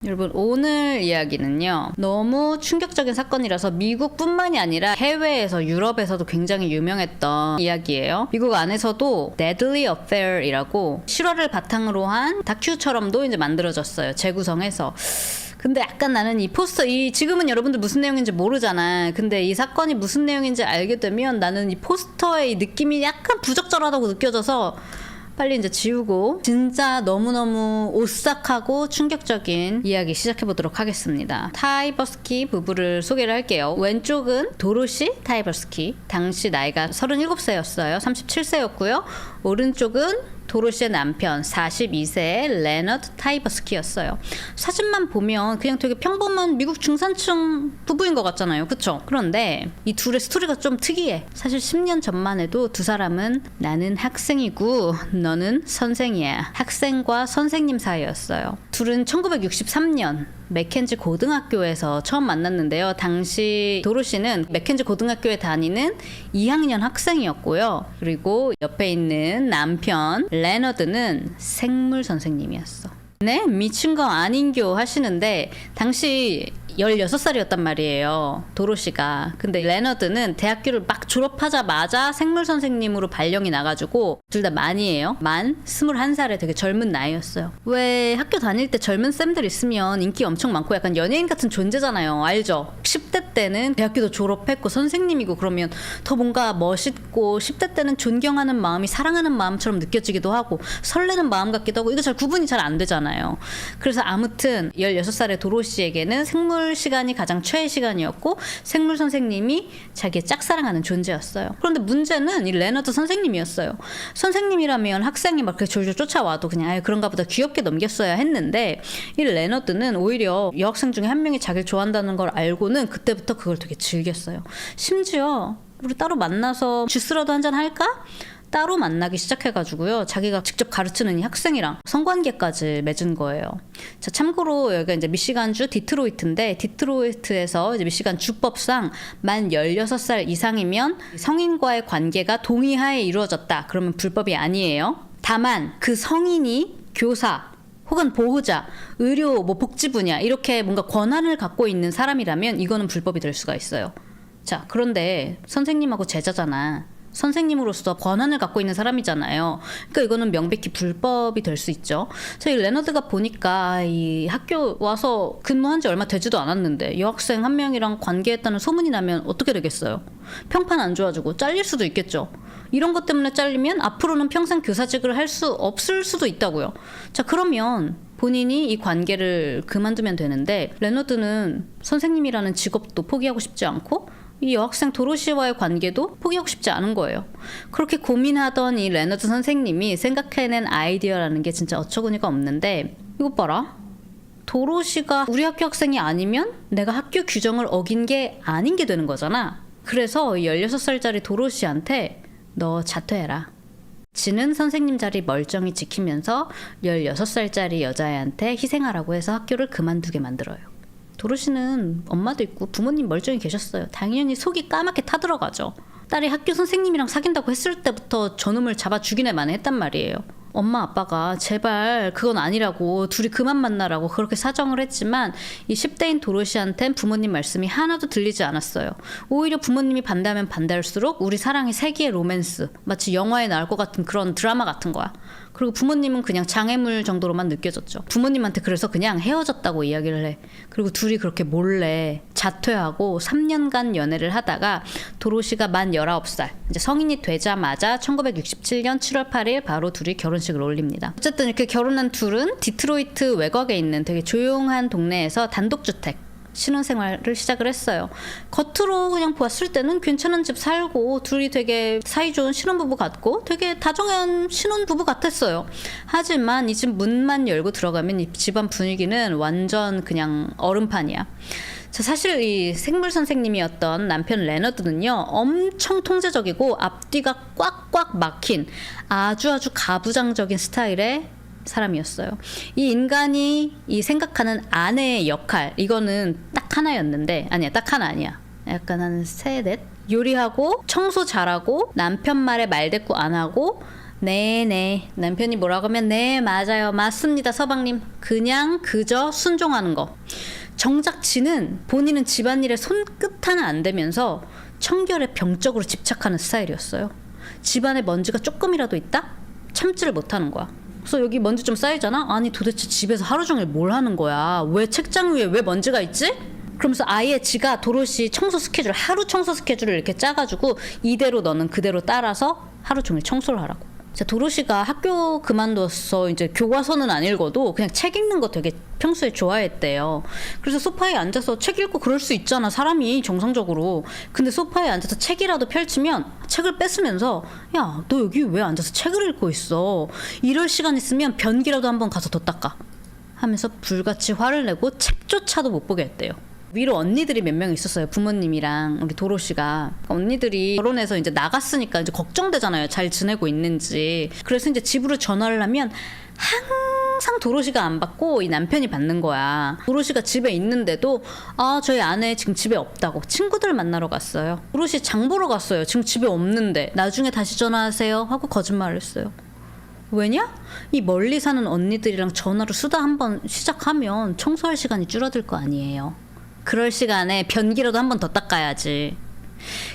여러분, 오늘 이야기는요, 너무 충격적인 사건이라서 미국뿐만이 아니라 해외에서 유럽에서도 굉장히 유명했던 이야기예요. 미국 안에서도 Deadly Affair이라고 실화를 바탕으로 한 다큐처럼도 이제 만들어졌어요, 재구성해서. 근데 약간 나는 이 포스터, 지금은 여러분들 무슨 내용인지 모르잖아. 근데 이 사건이 무슨 내용인지 알게 되면 나는 이 포스터의 이 느낌이 약간 부적절하다고 느껴져서 빨리 이제 지우고 진짜 너무너무 오싹하고 충격적인 이야기 시작해보도록 하겠습니다. 타이버스키 부부를 소개를 할게요. 왼쪽은 도로시 타이버스키. 당시 나이가 37세였어요. 37세였고요. 오른쪽은 도로시의 남편 42세의 레너드 타이버스키였어요. 사진만 보면 그냥 되게 평범한 미국 중산층 부부인 것 같잖아요. 그쵸? 그런데 이 둘의 스토리가 좀 특이해. 사실 10년 전만 해도 두 사람은 나는 학생이고 너는 선생이야, 학생과 선생님 사이였어요. 둘은 1963년 맥켄지 고등학교에서 처음 만났는데요. 당시 도로시는 맥켄지 고등학교에 다니는 2학년 학생이었고요. 그리고 옆에 있는 남편 레너드는 생물 선생님이었어. 네? 미친 거 아닌교 하시는데 당시 16살이었단 말이에요, 도로시가. 근데 레너드는 대학교를 막 졸업하자마자 생물 선생님으로 발령이 나가지고 둘 다 만이에요. 만 21살에 되게 젊은 나이였어요. 왜 학교 다닐 때 젊은 쌤들 있으면 인기 엄청 많고 약간 연예인 같은 존재잖아요. 알죠? 10대 때는 대학교도 졸업했고 선생님이고 그러면 더 뭔가 멋있고 10대 때는 존경하는 마음이 사랑하는 마음처럼 느껴지기도 하고 설레는 마음 같기도 하고 이거 잘 구분이 잘 안 되잖아요. 그래서 아무튼 16살의 도로시에게는 생물 시간이 가장 최애 시간이었고 생물 선생님이 자기의 짝사랑하는 존재였어요. 그런데 문제는 이 레너드 선생님이었어요. 선생님이라면 학생이 막 그렇게 졸졸 쫓아와도 그냥 그런가 보다 귀엽게 넘겼어야 했는데 이 레너드는 오히려 여학생 중에 한 명이 자기를 좋아한다는 걸 알고는 그때부터 그걸 되게 즐겼어요. 심지어 우리 따로 만나서 주스라도 한잔 할까? 따로 만나기 시작해가지고요. 자기가 직접 가르치는 이 학생이랑 성관계까지 맺은 거예요. 자, 참고로 여기가 이제 미시간주 디트로이트인데 디트로이트에서 이제 미시간 주법상 만 16살 이상이면 성인과의 관계가 동의하에 이루어졌다. 그러면 불법이 아니에요. 다만 그 성인이 교사 혹은 보호자, 의료, 복지 분야 이렇게 뭔가 권한을 갖고 있는 사람이라면 이거는 불법이 될 수가 있어요. 자, 그런데 선생님하고 제자잖아. 선생님으로서 권한을 갖고 있는 사람이잖아요. 그러니까 이거는 명백히 불법이 될 수 있죠. 저희 레너드가 보니까 이 학교 와서 근무한 지 얼마 되지도 않았는데 여학생 한 명이랑 관계했다는 소문이 나면 어떻게 되겠어요? 평판 안 좋아지고 잘릴 수도 있겠죠. 이런 것 때문에 잘리면 앞으로는 평생 교사직을 할 수 없을 수도 있다고요. 자, 그러면 본인이 이 관계를 그만두면 되는데 레너드는 선생님이라는 직업도 포기하고 싶지 않고 이 여학생 도로시와의 관계도 포기하고 싶지 않은 거예요. 그렇게 고민하던 이 레너드 선생님이 생각해낸 아이디어라는 게 진짜 어처구니가 없는데 이것 봐라. 도로시가 우리 학교 학생이 아니면 내가 학교 규정을 어긴 게 아닌 게 되는 거잖아. 그래서 16살짜리 도로시한테 너 자퇴해라. 지는 선생님 자리 멀쩡히 지키면서 16살짜리 여자애한테 희생하라고 해서 학교를 그만두게 만들어요. 도로시는 엄마도 있고 부모님 멀쩡히 계셨어요. 당연히 속이 까맣게 타들어가죠. 딸이 학교 선생님이랑 사귄다고 했을 때부터 저놈을 잡아 죽이네 마네 했단 말이에요. 엄마 아빠가 제발 그건 아니라고 둘이 그만 만나라고 그렇게 사정을 했지만 이 10대인 도로시한텐 부모님 말씀이 하나도 들리지 않았어요. 오히려 부모님이 반대하면 반대할수록 우리 사랑이 세기의 로맨스, 마치 영화에 나올 것 같은 그런 드라마 같은 거야. 그리고 부모님은 그냥 장애물 정도로만 느껴졌죠. 부모님한테 그래서 그냥 헤어졌다고 이야기를 해. 그리고 둘이 그렇게 몰래 자퇴하고 3년간 연애를 하다가 도로시가 만 19살 이제 성인이 되자마자 1967년 7월 8일 바로 둘이 결혼식을 올립니다. 어쨌든 이렇게 결혼한 둘은 디트로이트 외곽에 있는 되게 조용한 동네에서 단독주택 신혼생활을 시작을 했어요. 겉으로 그냥 보았을 때는 괜찮은 집 살고 둘이 되게 사이좋은 신혼부부 같고 되게 다정한 신혼부부 같았어요. 하지만 이 집 문만 열고 들어가면 이 집안 분위기는 완전 그냥 얼음판이야. 자, 사실 이 생물 선생님이었던 남편 레너드는요 엄청 통제적이고 앞뒤가 꽉꽉 막힌 아주 가부장적인 스타일의 사람이었어요. 이 인간이 이 생각하는 아내의 역할 이거는 딱 하나였는데 아니야, 딱 하나 아니야. 약간 한 세, 넷? 요리하고 청소 잘하고 남편 말에 말대꾸 안 하고 네네. 남편이 뭐라고 하면 네 맞아요 맞습니다 서방님. 그냥 그저 순종하는 거. 정작 지는 본인은 집안일에 손끝 하나 안 대면서 청결에 병적으로 집착하는 스타일이었어요. 집안에 먼지가 조금이라도 있다? 참지를 못하는 거야. 그래서 여기 먼지 좀 쌓이잖아? 아니 도대체 집에서 하루 종일 뭘 하는 거야? 왜 책장 위에 왜 먼지가 있지? 그러면서 아예 지가 도로시 청소 스케줄, 하루 청소 스케줄을 이렇게 짜가지고 이대로 너는 그대로 따라서 하루 종일 청소를 하라고. 자, 도로시가 학교 그만둬서 이제 교과서는 안 읽어도 그냥 책 읽는 거 되게 평소에 좋아했대요. 그래서 소파에 앉아서 책 읽고 그럴 수 있잖아, 사람이 정상적으로. 근데 소파에 앉아서 책이라도 펼치면 책을 뺏으면서 야, 너 여기 왜 앉아서 책을 읽고 있어? 이럴 시간 있으면 변기라도 한번 가서 더 닦아. 하면서 불같이 화를 내고 책조차도 못 보게 했대요. 위로 언니들이 몇 명 있었어요. 부모님이랑 우리 도로시가. 언니들이 결혼해서 이제 나갔으니까 이제 걱정되잖아요. 잘 지내고 있는지. 그래서 이제 집으로 전화를 하면 항상 도로시가 안 받고 이 남편이 받는 거야. 도로시가 집에 있는데도 아, 저희 아내 지금 집에 없다고 친구들 만나러 갔어요. 도로시 장 보러 갔어요. 지금 집에 없는데 나중에 다시 전화하세요 하고 거짓말을 했어요. 왜냐? 이 멀리 사는 언니들이랑 전화로 수다 한번 시작하면 청소할 시간이 줄어들 거 아니에요. 그럴 시간에 변기라도 한 번 더 닦아야지.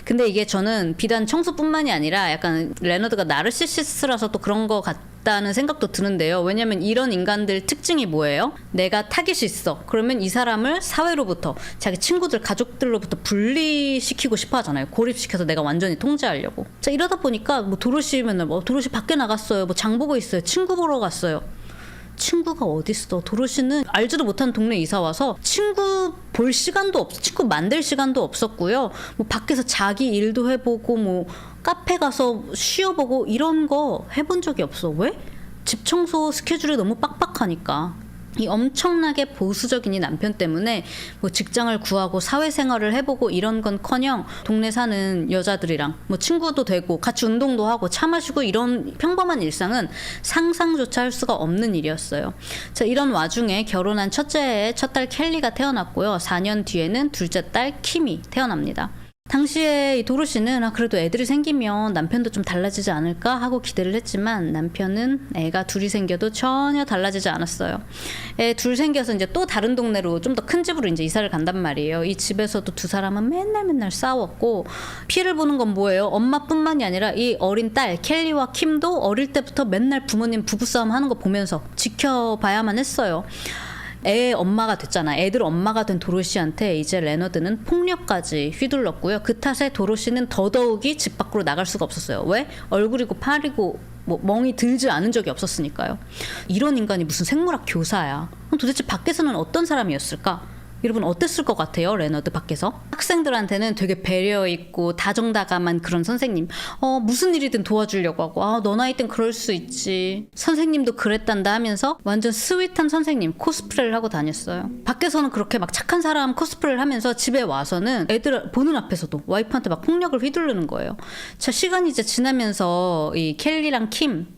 근데 이게 저는 비단 청소뿐만이 아니라 약간 레너드가 나르시시스트라서 또 그런 거 같다는 생각도 드는데요. 왜냐면 이런 인간들 특징이 뭐예요? 내가 타깃이 있어. 그러면 이 사람을 사회로부터, 자기 친구들, 가족들로부터 분리시키고 싶어 하잖아요. 고립시켜서 내가 완전히 통제하려고. 자, 이러다 보니까 뭐 도로시 맨날 뭐 도로시 밖에 나갔어요. 뭐 장 보고 있어요. 친구 보러 갔어요. 친구가 어딨어. 도로시는 알지도 못한 동네 이사 와서 친구 볼 시간도 없어. 친구 만들 시간도 없었고요. 뭐 밖에서 자기 일도 해보고 뭐 카페 가서 쉬어보고 이런 거 해본 적이 없어. 왜? 집 청소 스케줄이 너무 빡빡하니까. 이 엄청나게 보수적인 이 남편 때문에 뭐 직장을 구하고 사회생활을 해보고 이런 건커녕 동네 사는 여자들이랑 뭐 친구도 되고 같이 운동도 하고 차 마시고 이런 평범한 일상은 상상조차 할 수가 없는 일이었어요. 자, 이런 와중에 결혼한 첫째의 첫딸 켈리가 태어났고요. 4년 뒤에는 둘째 딸 킴이 태어납니다. 당시에 이 도로시는 그래도 애들이 생기면 남편도 좀 달라지지 않을까 하고 기대를 했지만 남편은 애가 둘이 생겨도 전혀 달라지지 않았어요. 애 둘 생겨서 이제 또 다른 동네로 좀 더 큰 집으로 이제 이사를 간단 말이에요. 이 집에서도 두 사람은 맨날 싸웠고 피해를 보는 건 뭐예요? 엄마뿐만이 아니라 이 어린 딸 켈리와 킴도 어릴 때부터 맨날 부모님 부부싸움 하는 거 보면서 지켜봐야만 했어요. 애 엄마가 됐잖아. 애들 엄마가 된 도로시한테 이제 레너드는 폭력까지 휘둘렀고요. 그 탓에 도로시는 더더욱이 집 밖으로 나갈 수가 없었어요. 왜? 얼굴이고 팔이고 뭐 멍이 들지 않은 적이 없었으니까요. 이런 인간이 무슨 생물학 교사야. 그럼 도대체 밖에서는 어떤 사람이었을까? 여러분 어땠을 것 같아요? 레너드 밖에서? 학생들한테는 되게 배려 있고 다정다감한 그런 선생님. 무슨 일이든 도와주려고 하고 너 나이 땐 그럴 수 있지. 선생님도 그랬단다 하면서 완전 스윗한 선생님 코스프레를 하고 다녔어요. 밖에서는 그렇게 막 착한 사람 코스프레를 하면서 집에 와서는 애들 보는 앞에서도 와이프한테 막 폭력을 휘두르는 거예요. 자, 시간이 이제 지나면서 이 켈리랑 킴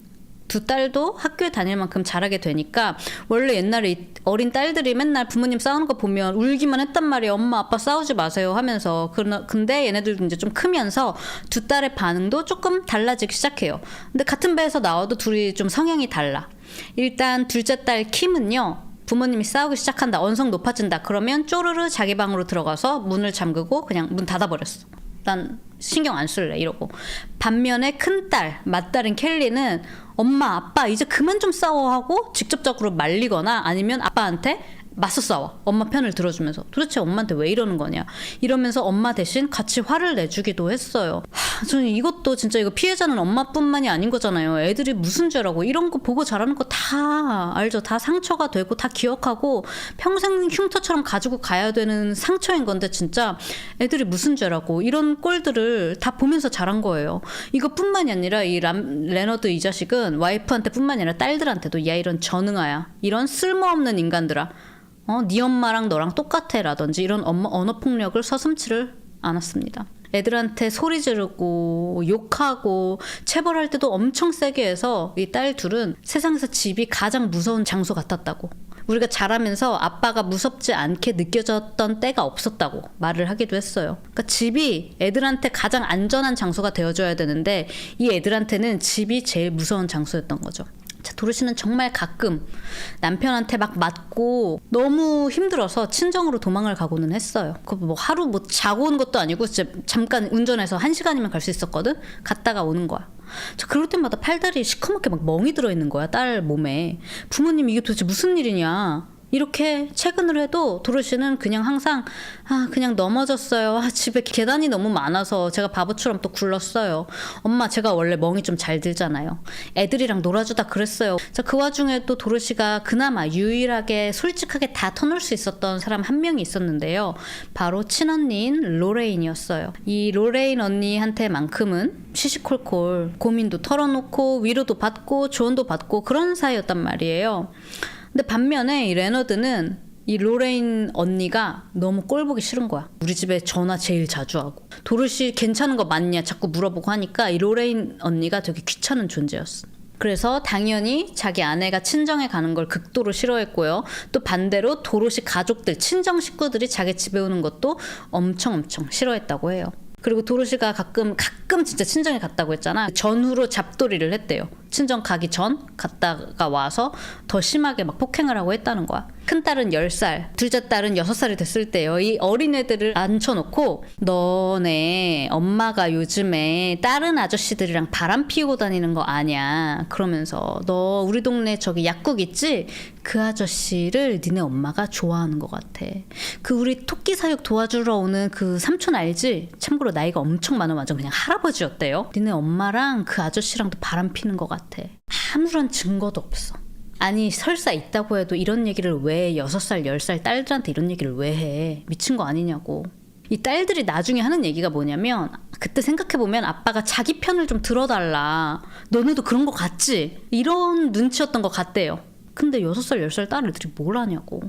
두 딸도 학교에 다닐 만큼 잘하게 되니까 원래 옛날에 어린 딸들이 맨날 부모님 싸우는 거 보면 울기만 했단 말이에요. 엄마 아빠 싸우지 마세요 하면서. 근데 얘네들도 이제 좀 크면서 두 딸의 반응도 조금 달라지기 시작해요. 근데 같은 배에서 나와도 둘이 좀 성향이 달라. 일단 둘째 딸 킴은요, 부모님이 싸우기 시작한다, 언성 높아진다 그러면 쪼르르 자기 방으로 들어가서 문을 잠그고 그냥 문 닫아버렸어. 난 신경 안 쓸래 이러고. 반면에 큰딸 맏딸인 켈리는 엄마 아빠 이제 그만 좀 싸워 하고 직접적으로 말리거나 아니면 아빠한테 맞서 싸워. 엄마 편을 들어주면서 도대체 엄마한테 왜 이러는 거냐 이러면서 엄마 대신 같이 화를 내주기도 했어요. 저는 이것도 진짜 이거 피해자는 엄마뿐만이 아닌 거잖아요. 애들이 무슨 죄라고. 이런 거 보고 자라는 거 다 알죠. 다 상처가 되고 다 기억하고 평생 흉터처럼 가지고 가야 되는 상처인 건데 진짜 애들이 무슨 죄라고. 이런 꼴들을 다 보면서 자란 거예요. 이것뿐만이 아니라 이 레너드 이 자식은 와이프한테 뿐만 아니라 딸들한테도 야 이런 전응아야, 이런 쓸모없는 인간들아, 네 엄마랑 너랑 똑같아 라든지 이런 언어폭력을 서슴지를 않았습니다. 애들한테 소리 지르고 욕하고 체벌할 때도 엄청 세게 해서 이 딸 둘은 세상에서 집이 가장 무서운 장소 같았다고. 우리가 자라면서 아빠가 무섭지 않게 느껴졌던 때가 없었다고 말을 하기도 했어요. 그러니까 집이 애들한테 가장 안전한 장소가 되어줘야 되는데 이 애들한테는 집이 제일 무서운 장소였던 거죠. 자, 도로시는 정말 가끔 남편한테 막 맞고 너무 힘들어서 친정으로 도망을 가고는 했어요. 그 뭐 하루 뭐 자고 오는 것도 아니고 진짜 잠깐 운전해서 1시간이면 갈 수 있었거든. 갔다가 오는 거야. 저 그럴 때마다 팔다리에 시커멓게 막 멍이 들어있는 거야, 딸 몸에. 부모님 이게 도대체 무슨 일이냐. 이렇게 체근을 해도 도로시는 그냥 항상 그냥 넘어졌어요. 집에 계단이 너무 많아서 제가 바보처럼 또 굴렀어요. 엄마 제가 원래 멍이 좀 잘 들잖아요. 애들이랑 놀아주다 그랬어요. 자, 그 와중에 또 도로시가 그나마 유일하게 솔직하게 다 터놓을 수 있었던 사람 한 명이 있었는데요. 바로 친언니인 로레인이었어요. 이 로레인 언니한테만큼은 시시콜콜 고민도 털어놓고 위로도 받고 조언도 받고 그런 사이였단 말이에요. 근데 반면에 이 레너드는 이 로레인 언니가 너무 꼴보기 싫은 거야. 우리 집에 전화 제일 자주 하고 도로시 괜찮은 거 맞냐 자꾸 물어보고 하니까 이 로레인 언니가 되게 귀찮은 존재였어. 그래서 당연히 자기 아내가 친정에 가는 걸 극도로 싫어했고요. 또 반대로 도로시 가족들, 친정 식구들이 자기 집에 오는 것도 엄청 싫어했다고 해요. 그리고 도로시가 가끔 진짜 친정에 갔다고 했잖아. 전후로 잡돌이를 했대요. 친정 가기 전 갔다가 와서 더 심하게 막 폭행을 하고 했다는 거야. 큰딸은 10살, 둘째 딸은 6살이 됐을 때요. 이 어린애들을 앉혀놓고 너네 엄마가 요즘에 다른 아저씨들이랑 바람 피우고 다니는 거 아냐. 그러면서 너 우리 동네 저기 약국 있지? 그 아저씨를 니네 엄마가 좋아하는 것 같아. 그 우리 토끼 사육 도와주러 오는 그 삼촌 알지? 참고로 나이가 엄청 많아. 완전 그냥 할아버지였대요. 니네 엄마랑 그 아저씨랑도 바람 피는 것 같아. 아무런 증거도 없어. 아니 설사 있다고 해도 이런 얘기를 왜 6살, 10살 딸들한테 이런 얘기를 왜 해. 미친 거 아니냐고. 이 딸들이 나중에 하는 얘기가 뭐냐면 그때 생각해보면 아빠가 자기 편을 좀 들어달라. 너네도 그런 거 같지? 이런 눈치였던 것 같대요. 근데 6살, 10살 딸들이 뭘 하냐고.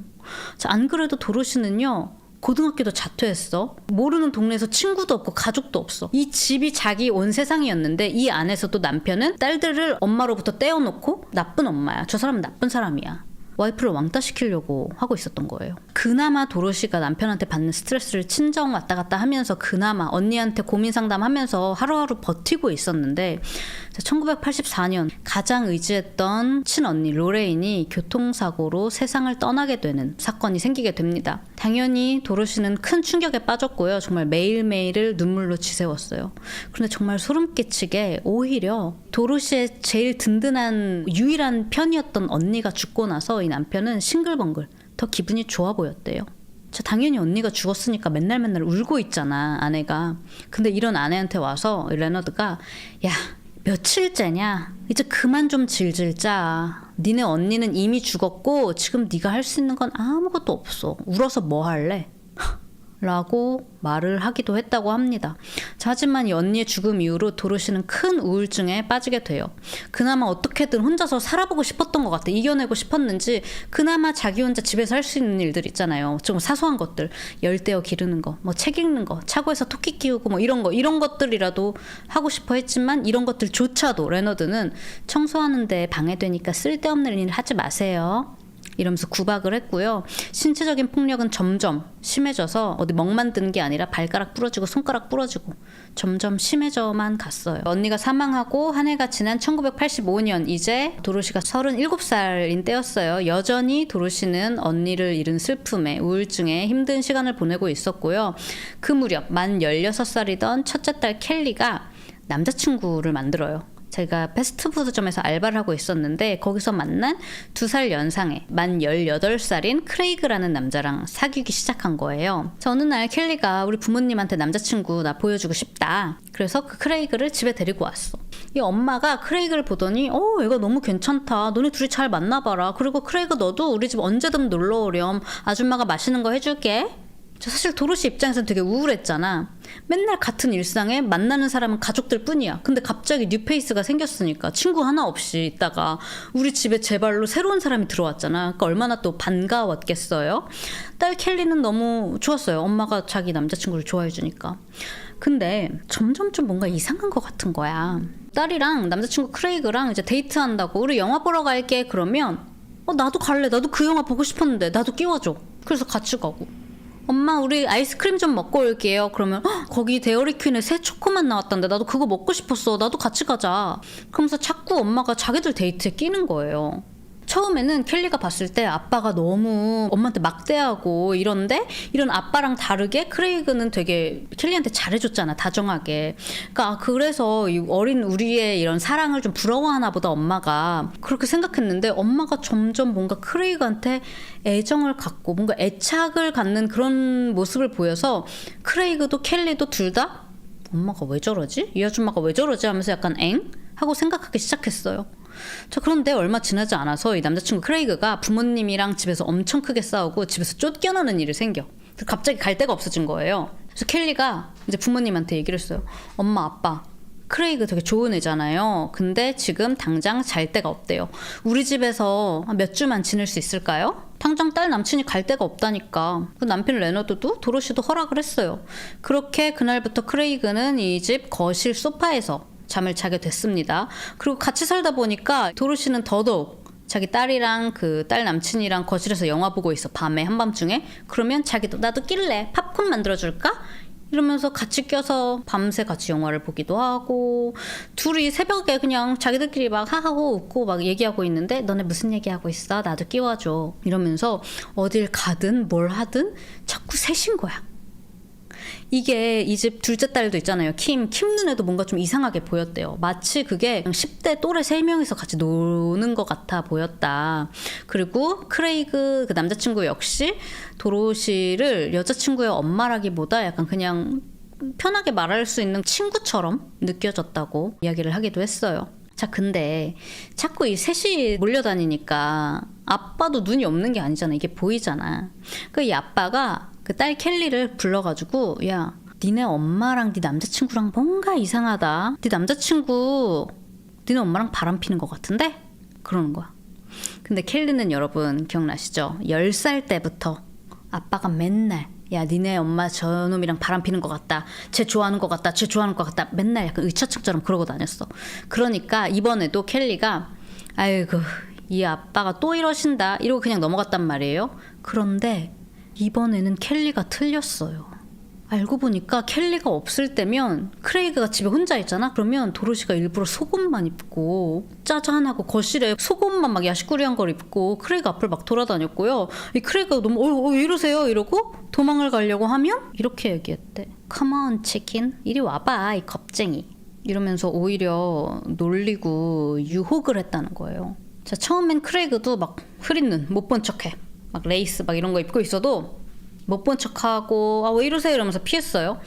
자, 안 그래도 도로시는요. 고등학교도 자퇴했어. 모르는 동네에서 친구도 없고 가족도 없어. 이 집이 자기 온 세상이었는데 이 안에서도 남편은 딸들을 엄마로부터 떼어놓고 나쁜 엄마야. 저 사람은 나쁜 사람이야. 와이프를 왕따 시키려고 하고 있었던 거예요. 그나마 도로시가 남편한테 받는 스트레스를 친정 왔다 갔다 하면서 그나마 언니한테 고민 상담하면서 하루하루 버티고 있었는데 1984년 가장 의지했던 친언니 로레인이 교통사고로 세상을 떠나게 되는 사건이 생기게 됩니다. 당연히 도로시는 큰 충격에 빠졌고요. 정말 매일매일을 눈물로 지새웠어요. 그런데 정말 소름 끼치게 오히려 도로시의 제일 든든한 유일한 편이었던 언니가 죽고 나서 이 남편은 싱글벙글 더 기분이 좋아 보였대요. 당연히 언니가 죽었으니까 맨날 울고 있잖아, 아내가. 근데 이런 아내한테 와서 레너드가 야, 며칠째냐? 이제 그만 좀 질질 짜. 니네 언니는 이미 죽었고 지금 네가 할 수 있는 건 아무것도 없어. 울어서 뭐 할래? 라고 말을 하기도 했다고 합니다. 자, 하지만 이 언니의 죽음 이후로 도로시는 큰 우울증에 빠지게 돼요. 그나마 어떻게든 혼자서 살아보고 싶었던 것 같아. 이겨내고 싶었는지 그나마 자기 혼자 집에서 할 수 있는 일들 있잖아요. 좀 사소한 것들. 열대어 기르는 거, 뭐 책 읽는 거, 차고에서 토끼 키우고 뭐 이런 것들이라도 하고 싶어 했지만 이런 것들조차도 레너드는 청소하는데 방해되니까 쓸데없는 일 하지 마세요. 이러면서 구박을 했고요. 신체적인 폭력은 점점 심해져서 어디 멍 만드는 게 아니라 발가락 부러지고 손가락 부러지고 점점 심해져만 갔어요. 언니가 사망하고 한 해가 지난 1985년 이제 도로시가 37살인 때였어요. 여전히 도로시는 언니를 잃은 슬픔에 우울증에 힘든 시간을 보내고 있었고요. 그 무렵 만 16살이던 첫째 딸 켈리가 남자친구를 만들어요. 제가 패스트푸드점에서 알바를 하고 있었는데 거기서 만난 2살 연상의 만 18살인 크레이그라는 남자랑 사귀기 시작한 거예요. 어느 날 켈리가 우리 부모님한테 남자친구 나 보여주고 싶다. 그래서 그 크레이그를 집에 데리고 왔어. 이 엄마가 크레이그를 보더니 얘가 너무 괜찮다. 너네 둘이 잘 만나봐라. 그리고 크레이그 너도 우리 집 언제든 놀러 오렴. 아줌마가 맛있는 거 해줄게. 사실 도로시 입장에서는 되게 우울했잖아. 맨날 같은 일상에 만나는 사람은 가족들 뿐이야. 근데 갑자기 뉴페이스가 생겼으니까 친구 하나 없이 있다가 우리 집에 제 발로 새로운 사람이 들어왔잖아. 그러니까 얼마나 또 반가웠겠어요. 딸 켈리는 너무 좋았어요. 엄마가 자기 남자친구를 좋아해 주니까. 근데 점점 좀 뭔가 이상한 것 같은 거야. 딸이랑 남자친구 크레이그랑 이제 데이트한다고 우리 영화 보러 갈게 그러면 나도 갈래. 나도 그 영화 보고 싶었는데 나도 끼워줘. 그래서 같이 가고. 엄마 우리 아이스크림 좀 먹고 올게요. 그러면 거기 데어리퀸에 새 초코맛 나왔던데 나도 그거 먹고 싶었어. 나도 같이 가자. 그러면서 자꾸 엄마가 자기들 데이트에 끼는 거예요. 처음에는 켈리가 봤을 때 아빠가 너무 엄마한테 막대하고 이런데 이런 아빠랑 다르게 크레이그는 되게 켈리한테 잘해줬잖아, 다정하게. 그러니까 그래서 이 어린 우리의 이런 사랑을 좀 부러워하나 보다 엄마가. 그렇게 생각했는데 엄마가 점점 뭔가 크레이그한테 애정을 갖고 뭔가 애착을 갖는 그런 모습을 보여서 크레이그도 켈리도 둘 다 엄마가 왜 저러지? 이 아줌마가 왜 저러지? 하면서 약간 엥? 하고 생각하기 시작했어요. 자, 그런데 얼마 지나지 않아서 이 남자친구 크레이그가 부모님이랑 집에서 엄청 크게 싸우고 집에서 쫓겨나는 일이 생겨. 갑자기 갈 데가 없어진 거예요. 그래서 켈리가 이제 부모님한테 얘기를 했어요. 엄마, 아빠, 크레이그 되게 좋은 애잖아요. 근데 지금 당장 잘 데가 없대요. 우리 집에서 몇 주만 지낼 수 있을까요? 당장 딸 남친이 갈 데가 없다니까. 그 남편 레너드도 도로시도 허락을 했어요. 그렇게 그날부터 크레이그는 이 집 거실 소파에서 잠을 자게 됐습니다. 그리고 같이 살다 보니까 도로시는 더더욱 자기 딸이랑 그 딸 남친이랑 거실에서 영화 보고 있어. 밤에 한밤중에. 그러면 자기도 나도 낄래. 팝콘 만들어줄까? 이러면서 같이 껴서 밤새 같이 영화를 보기도 하고 둘이 새벽에 그냥 자기들끼리 막 하하고 웃고 막 얘기하고 있는데 너네 무슨 얘기하고 있어? 나도 끼워줘. 이러면서 어딜 가든 뭘 하든 자꾸 셋인 거야. 이게 이 집 둘째 딸도 있잖아요. 킴 눈에도 뭔가 좀 이상하게 보였대요. 마치 그게 10대 또래 3명이서 같이 노는 것 같아 보였다. 그리고 크레이그 그 남자친구 역시 도로시를 여자친구의 엄마라기보다 약간 그냥 편하게 말할 수 있는 친구처럼 느껴졌다고 이야기를 하기도 했어요. 자, 근데 자꾸 이 셋이 몰려다니니까 아빠도 눈이 없는 게 아니잖아. 이게 보이잖아. 그 이 아빠가 그 딸 켈리를 불러가지고 야, 니네 엄마랑 네 남자친구랑 뭔가 이상하다. 네 남자친구 니네 엄마랑 바람 피는 것 같은데? 그러는 거야. 근데 켈리는 여러분 기억나시죠? 10살 때부터 아빠가 맨날 야, 니네 엄마 저놈이랑 바람 피는 것 같다. 쟤 좋아하는 것 같다. 쟤 좋아하는 것 같다. 맨날 약간 의처증처럼 그러고 다녔어. 그러니까 이번에도 켈리가 아이고 이 아빠가 또 이러신다. 이러고 그냥 넘어갔단 말이에요. 그런데 이번에는 켈리가 틀렸어요. 알고 보니까 켈리가 없을 때면 크레이그가 집에 혼자 있잖아? 그러면 도로시가 일부러 속옷만 입고 짜잔하고 거실에 속옷만 막 야식구리한 걸 입고 크레이그 앞을 막 돌아다녔고요. 이 크레이그가 너무 왜 이러세요? 이러고 도망을 가려고 하면 이렇게 얘기했대. Come on 치킨 이리 와봐 이 겁쟁이. 이러면서 오히려 놀리고 유혹을 했다는 거예요. 자, 처음엔 크레이그도 막 흐린 눈 못 본 척해. 막 레이스 막 이런 거 입고 있어도 못 본 척하고 왜 이러세요 이러면서 피했어요.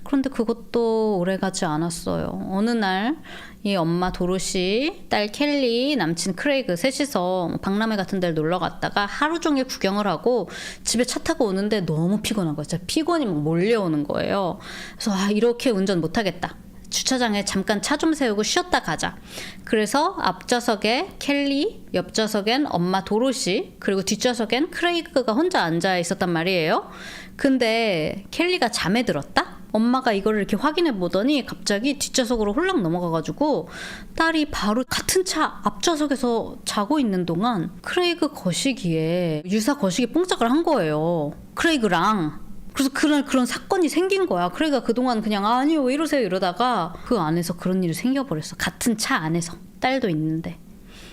그런데 그것도 오래가지 않았어요. 어느 날 이 엄마 도로시, 딸 켈리, 남친 크레이그 셋이서 박람회 같은 데를 놀러 갔다가 하루 종일 구경을 하고 집에 차 타고 오는데 너무 피곤한 거예요. 진짜 피곤이 막 몰려오는 거예요. 그래서 이렇게 운전 못하겠다. 주차장에 잠깐 차 좀 세우고 쉬었다 가자. 그래서 앞좌석에 켈리, 옆좌석엔 엄마 도로시, 그리고 뒷좌석엔 크레이그가 혼자 앉아 있었단 말이에요. 근데 켈리가 잠에 들었다? 엄마가 이거를 이렇게 확인해 보더니 갑자기 뒷좌석으로 홀랑 넘어가가지고 딸이 바로 같은 차 앞좌석에서 자고 있는 동안 크레이그 거시기에 유사 거시기 뽕짝을 한 거예요. 크레이그랑. 그래서 그런 사건이 생긴 거야. 크레이가 그동안 그냥 아니요 왜 이러세요 이러다가 그 안에서 그런 일이 생겨버렸어. 같은 차 안에서. 딸도 있는데.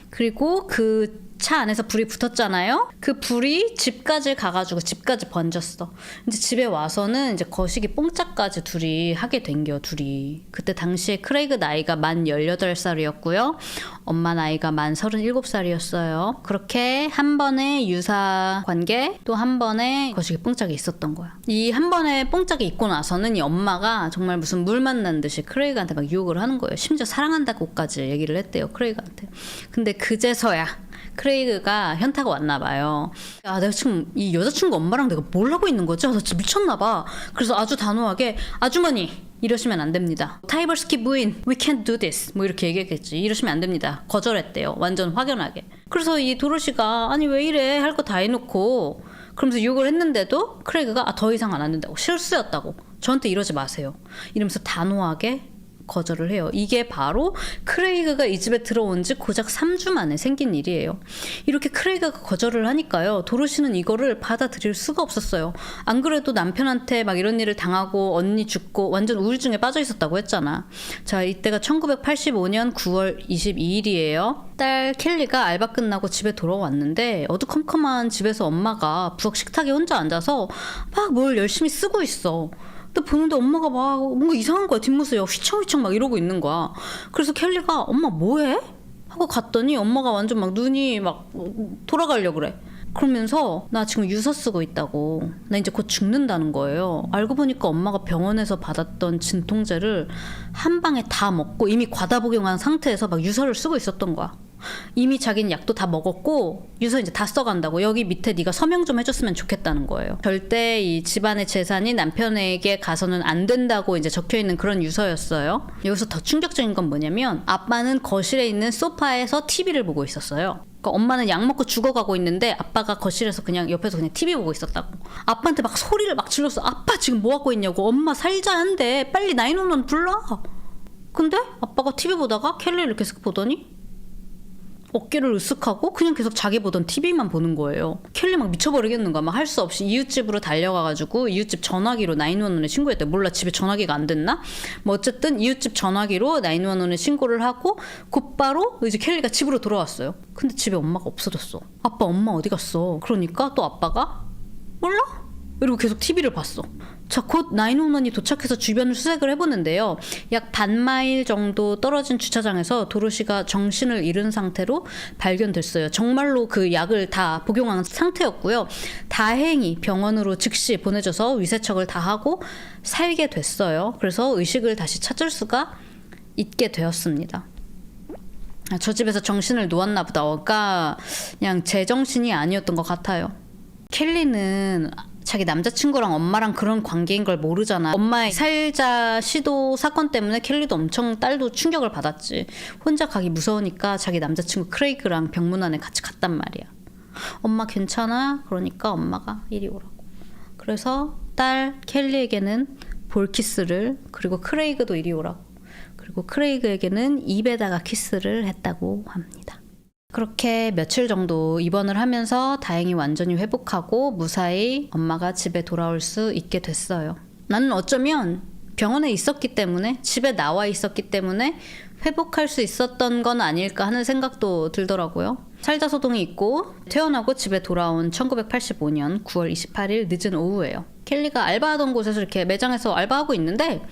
그리고 그 차 안에서 불이 붙었잖아요. 그 불이 집까지 가가지고 집까지 번졌어. 이제 집에 와서는 이제 거시기 뽕짝까지 둘이 하게 된겨. 둘이. 그때 당시에 크레이그 나이가 만 18살이었고요. 엄마 나이가 만 37살이었어요. 그렇게 한 번의 유사 관계 또 한 번의 거시기 뽕짝이 있었던 거야. 이 한 번의 뽕짝이 있고 나서는 이 엄마가 정말 무슨 물 만난 듯이 크레이그한테 막 유혹을 하는 거예요. 심지어 사랑한다고까지 얘기를 했대요. 크레이그한테. 근데 그제서야 크레이그가 현타가 왔나 봐요. 야, 내가 지금 이 여자친구 엄마랑 내가 뭘 하고 있는 거지? 나 진짜 미쳤나 봐. 그래서 아주 단호하게 아주머니 이러시면 안 됩니다. 타이버스키 부인 we can't do this 뭐 이렇게 얘기했겠지. 이러시면 안 됩니다. 거절했대요. 완전 확연하게. 그래서 이 도로시가 아니 왜 이래 할 거 다 해놓고 그러면서 욕을 했는데도 크레이그가 더 이상 안 한다고 실수였다고 저한테 이러지 마세요. 이러면서 단호하게 거절을 해요. 이게 바로 크레이그가 이 집에 들어온 지 고작 3주 만에 생긴 일이에요. 이렇게 크레이그가 거절을 하니까요. 도로시는 이거를 받아들일 수가 없었어요. 안 그래도 남편한테 막 이런 일을 당하고 언니 죽고 완전 우울증에 빠져 있었다고 했잖아. 자, 이때가 1985년 9월 22일이에요. 딸 켈리가 알바 끝나고 집에 돌아왔는데 어두컴컴한 집에서 엄마가 부엌 식탁에 혼자 앉아서 막 뭘 열심히 쓰고 있어. 근데 보는데 엄마가 막 뭔가 이상한 거야. 뒷모습이 휘청휘청 막 이러고 있는 거야. 그래서 켈리가 엄마 뭐해? 하고 갔더니 엄마가 완전 막 눈이 막 돌아가려고 그래. 그러면서 나 지금 유서 쓰고 있다고. 나 이제 곧 죽는다는 거예요. 알고 보니까 엄마가 병원에서 받았던 진통제를 한 방에 다 먹고 이미 과다 복용한 상태에서 막 유서를 쓰고 있었던 거야. 이미 자기는 약도 다 먹었고 유서 이제 다 써간다고. 여기 밑에 네가 서명 좀 해줬으면 좋겠다는 거예요. 절대 이 집안의 재산이 남편에게 가서는 안 된다고 이제 적혀있는 그런 유서였어요. 여기서 더 충격적인 건 뭐냐면 아빠는 거실에 있는 소파에서 TV를 보고 있었어요. 그러니까 엄마는 약 먹고 죽어가고 있는데 아빠가 거실에서 그냥 옆에서 그냥 TV 보고 있었다고. 아빠한테 막 소리를 막 질렀어. 아빠 지금 뭐 하고 있냐고. 엄마 살자 한대. 빨리 911 불러. 근데 아빠가 TV 보다가 켈리를 이렇게 쓱 보더니 어깨를 으쓱하고 그냥 계속 자기 보던 TV만 보는 거예요. 켈리 막 미쳐버리겠는가. 막 할 수 없이 이웃집으로 달려가가지고 이웃집 전화기로 911에 신고했대. 몰라 집에 전화기가 안 됐나? 뭐 어쨌든 이웃집 전화기로 911에 신고를 하고 곧바로 이제 켈리가 집으로 돌아왔어요. 근데 집에 엄마가 없어졌어. 아빠 엄마 어디 갔어? 그러니까 또 아빠가 몰라? 이러고 계속 TV를 봤어. 자, 곧 911이 도착해서 주변을 수색을 해보는데요. 약 반마일 정도 떨어진 주차장에서 도로시가 정신을 잃은 상태로 발견됐어요. 정말로 그 약을 다 복용한 상태였고요. 다행히 병원으로 즉시 보내져서 위세척을 다 하고 살게 됐어요. 그래서 의식을 다시 찾을 수가 있게 되었습니다. 저 집에서 정신을 놓았나 보다. 그러니까 그냥 제정신이 아니었던 것 같아요. 켈리는 자기 남자친구랑 엄마랑 그런 관계인 걸 모르잖아. 엄마의 살자 시도 사건 때문에 켈리도 엄청 딸도 충격을 받았지. 혼자 가기 무서우니까 자기 남자친구 크레이그랑 병문안에 같이 갔단 말이야. 엄마 괜찮아? 그러니까 엄마가 이리 오라고. 그래서 딸 켈리에게는 볼키스를, 그리고 크레이그도 이리 오라고. 그리고 크레이그에게는 입에다가 키스를 했다고 합니다. 그렇게 며칠 정도 입원을 하면서 다행히 완전히 회복하고 무사히 엄마가 집에 돌아올 수 있게 됐어요. 나는 어쩌면 병원에 있었기 때문에, 집에 나와 있었기 때문에 회복할 수 있었던 건 아닐까 하는 생각도 들더라고요. 살자소동이 있고 퇴원하고 집에 돌아온 1985년 9월 28일 늦은 오후예요. 켈리가 알바하던 곳에서 이렇게 매장에서 알바하고 있는데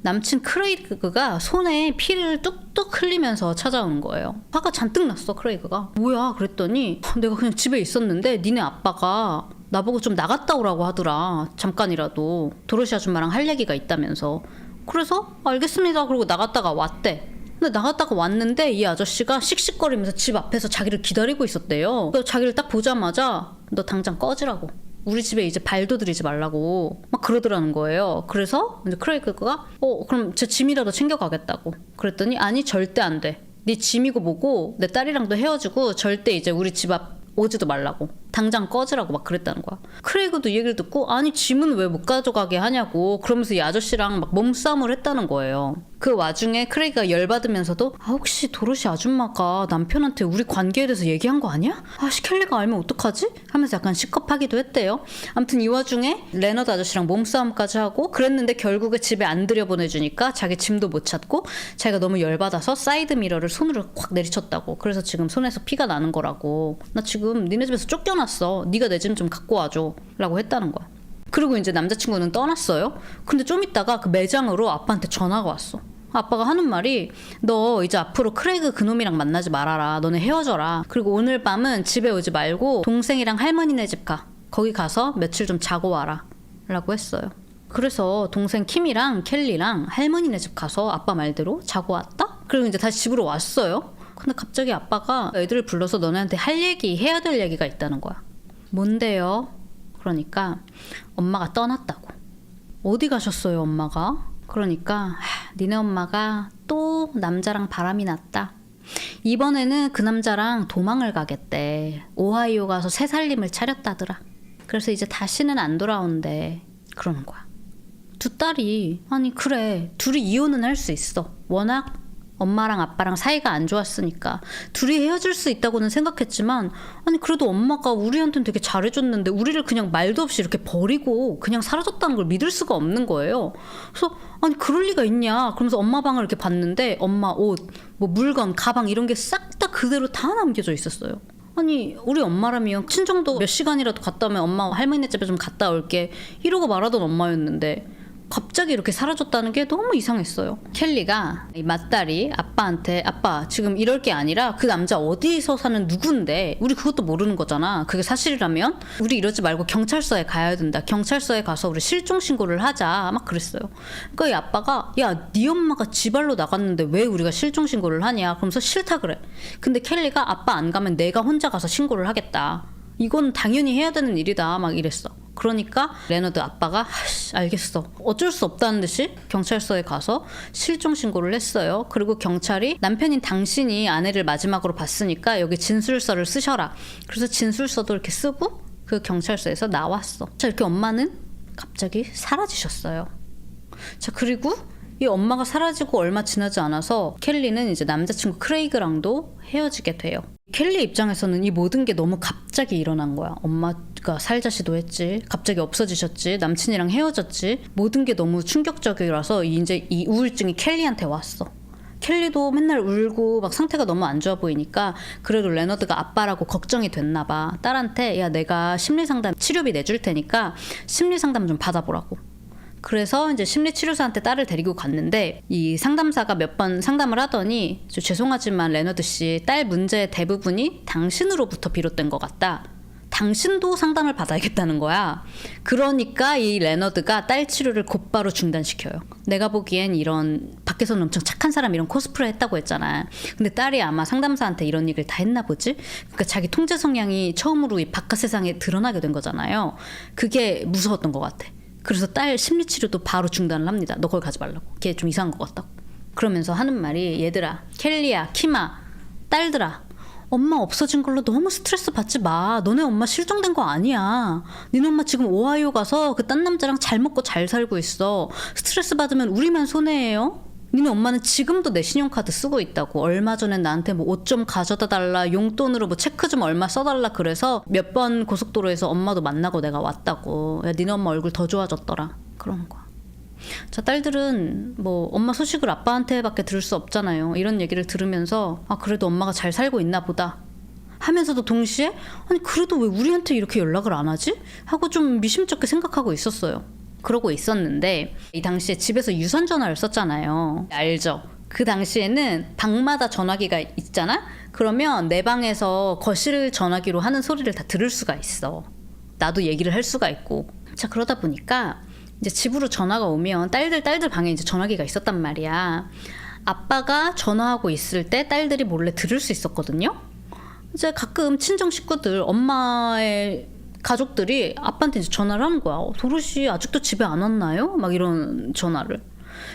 남친 크레이그가 손에 피를 뚝뚝 흘리면서 찾아오는 거예요. 화가 잔뜩 났어. 크레이그가 뭐야 그랬더니 내가 그냥 집에 있었는데 니네 아빠가 나보고 좀 나갔다 오라고 하더라. 잠깐이라도 도로시 아줌마랑 할 얘기가 있다면서. 그래서 알겠습니다 그러고 나갔다가 왔대. 근데 나갔다가 왔는데 이 아저씨가 씩씩거리면서 집 앞에서 자기를 기다리고 있었대요. 그래서 자기를 딱 보자마자 너 당장 꺼지라고, 우리 집에 이제 발도 들이지 말라고 막 그러더라는 거예요. 그래서 이제 크레이그가 그럼 제 짐이라도 챙겨가겠다고. 그랬더니 아니 절대 안 돼. 네 짐이고 뭐고 내 딸이랑도 헤어지고 절대 이제 우리 집 앞 오지도 말라고. 당장 꺼지라고 막 그랬다는 거야. 크레이그도 이 얘기를 듣고 아니 짐은 왜 못 가져가게 하냐고 그러면서 이 아저씨랑 막 몸싸움을 했다는 거예요. 그 와중에 크레이그가 열받으면서도 혹시 도로시 아줌마가 남편한테 우리 관계에 대해서 얘기한 거 아니야? 켈리가 알면 어떡하지? 하면서 약간 시겁하기도 했대요. 아무튼 이 와중에 레너드 아저씨랑 몸싸움까지 하고 그랬는데 결국에 집에 안 들여보내주니까 자기 짐도 못 찾고 자기가 너무 열받아서 사이드 미러를 손으로 확 내리쳤다고. 그래서 지금 손에서 피가 나는 거라고. 나 지금 니네 집에서 쫓겨났어. 네가 내 짐 좀 갖고 와줘 라고 했다는 거야. 그리고 이제 남자친구는 떠났어요. 근데 좀 있다가 그 매장으로 아빠한테 전화가 왔어. 아빠가 하는 말이 너 이제 앞으로 크레이그 그놈이랑 만나지 말아라. 너네 헤어져라. 그리고 오늘 밤은 집에 오지 말고 동생이랑 할머니네 집 가. 거기 가서 며칠 좀 자고 와라 라고 했어요. 그래서 동생 킴이랑 켈리랑 할머니네 집 가서 아빠 말대로 자고 왔다? 그리고 이제 다시 집으로 왔어요. 근데 갑자기 아빠가 애들을 불러서 너네한테 할 얘기, 해야 될 얘기가 있다는 거야. 뭔데요? 그러니까 엄마가 떠났다고. 어디 가셨어요 엄마가? 그러니까 니네 엄마가 또 남자랑 바람이 났다. 이번에는 그 남자랑 도망을 가겠대. 오하이오 가서 새 살림을 차렸다더라. 그래서 이제 다시는 안 돌아온대. 그러는 거야. 두 딸이 아니 그래 둘이 이혼은 할 수 있어. 워낙 엄마랑 아빠랑 사이가 안 좋았으니까 둘이 헤어질 수 있다고는 생각했지만 아니 그래도 엄마가 우리한테는 되게 잘해줬는데 우리를 그냥 말도 없이 이렇게 버리고 그냥 사라졌다는 걸 믿을 수가 없는 거예요. 그래서 아니 그럴 리가 있냐 그러면서 엄마 방을 이렇게 봤는데 엄마 옷, 뭐 물건, 가방 이런 게 싹 다 그대로 다 남겨져 있었어요. 아니 우리 엄마라면 친정도 몇 시간이라도 갔다 오면 엄마 할머니네 집에 좀 갔다 올게 이러고 말하던 엄마였는데 갑자기 이렇게 사라졌다는 게 너무 이상했어요. 켈리가 이 맏딸이 아빠한테 아빠 지금 이럴 게 아니라 그 남자 어디서 사는 누군데 우리 그것도 모르는 거잖아. 그게 사실이라면 우리 이러지 말고 경찰서에 가야 된다. 경찰서에 가서 우리 실종 신고를 하자 막 그랬어요. 그러니까 이 아빠가 야 네 엄마가 지발로 나갔는데 왜 우리가 실종 신고를 하냐 그러면서 싫다 그래. 근데 켈리가 아빠 안 가면 내가 혼자 가서 신고를 하겠다. 이건 당연히 해야 되는 일이다 막 이랬어. 그러니까 레너드 아빠가 알겠어 어쩔 수 없다는 듯이 경찰서에 가서 실종 신고를 했어요. 그리고 경찰이 남편인 당신이 아내를 마지막으로 봤으니까 여기 진술서를 쓰셔라. 그래서 진술서도 이렇게 쓰고 그 경찰서에서 나왔어. 자 이렇게 엄마는 갑자기 사라지셨어요. 자 그리고 이 엄마가 사라지고 얼마 지나지 않아서 켈리는 이제 남자친구 크레이그랑도 헤어지게 돼요. 켈리 입장에서는 이 모든 게 너무 갑자기 일어난 거야. 엄마가 살자시도 했지. 갑자기 없어지셨지. 남친이랑 헤어졌지. 모든 게 너무 충격적이라서 이제 이 우울증이 켈리한테 왔어. 켈리도 맨날 울고 막 상태가 너무 안 좋아 보이니까 그래도 레너드가 아빠라고 걱정이 됐나 봐. 딸한테 야 내가 심리상담 치료비 내줄 테니까 심리상담 좀 받아보라고. 그래서 이제 심리치료사한테 딸을 데리고 갔는데 이 상담사가 몇 번 상담을 하더니 죄송하지만 레너드 씨 딸 문제의 대부분이 당신으로부터 비롯된 것 같다. 당신도 상담을 받아야겠다는 거야. 그러니까 이 레너드가 딸 치료를 곧바로 중단시켜요. 내가 보기엔 이런 밖에서는 엄청 착한 사람 이런 코스프레 했다고 했잖아. 근데 딸이 아마 상담사한테 이런 얘기를 다 했나 보지. 그러니까 자기 통제 성향이 처음으로 이 바깥 세상에 드러나게 된 거잖아요. 그게 무서웠던 것 같아. 그래서 딸 심리치료도 바로 중단을 합니다. 너 그걸 가지 말라고. 걔 좀 이상한 것 같다고. 그러면서 하는 말이 얘들아, 켈리야, 키마, 딸들아 엄마 없어진 걸로 너무 스트레스 받지 마. 너네 엄마 실종된 거 아니야. 니네 엄마 지금 오하이오 가서 그 딴 남자랑 잘 먹고 잘 살고 있어. 스트레스 받으면 우리만 손해예요. 니네 엄마는 지금도 내 신용카드 쓰고 있다고. 얼마 전에 나한테 뭐 옷 좀 가져다 달라 용돈으로 뭐 체크 좀 얼마 써달라 그래서 몇 번 고속도로에서 엄마도 만나고 내가 왔다고. 야 니네 엄마 얼굴 더 좋아졌더라. 그런 거야. 자 딸들은 뭐 엄마 소식을 아빠한테밖에 들을 수 없잖아요. 이런 얘기를 들으면서 아 그래도 엄마가 잘 살고 있나 보다 하면서도 동시에 아니 그래도 왜 우리한테 이렇게 연락을 안 하지? 하고 좀 미심쩍게 생각하고 있었어요. 그러고 있었는데 이 당시에 집에서 유선 전화를 썼잖아요. 알죠? 그 당시에는 방마다 전화기가 있잖아? 그러면 내 방에서 거실 전화기로 하는 소리를 다 들을 수가 있어. 나도 얘기를 할 수가 있고. 자 그러다 보니까 이제 집으로 전화가 오면 딸들 방에 이제 전화기가 있었단 말이야. 아빠가 전화하고 있을 때 딸들이 몰래 들을 수 있었거든요. 이제 가끔 친정 식구들 엄마의 가족들이 아빠한테 이제 전화를 하는 거야. 도로시 아직도 집에 안 왔나요? 막 이런 전화를.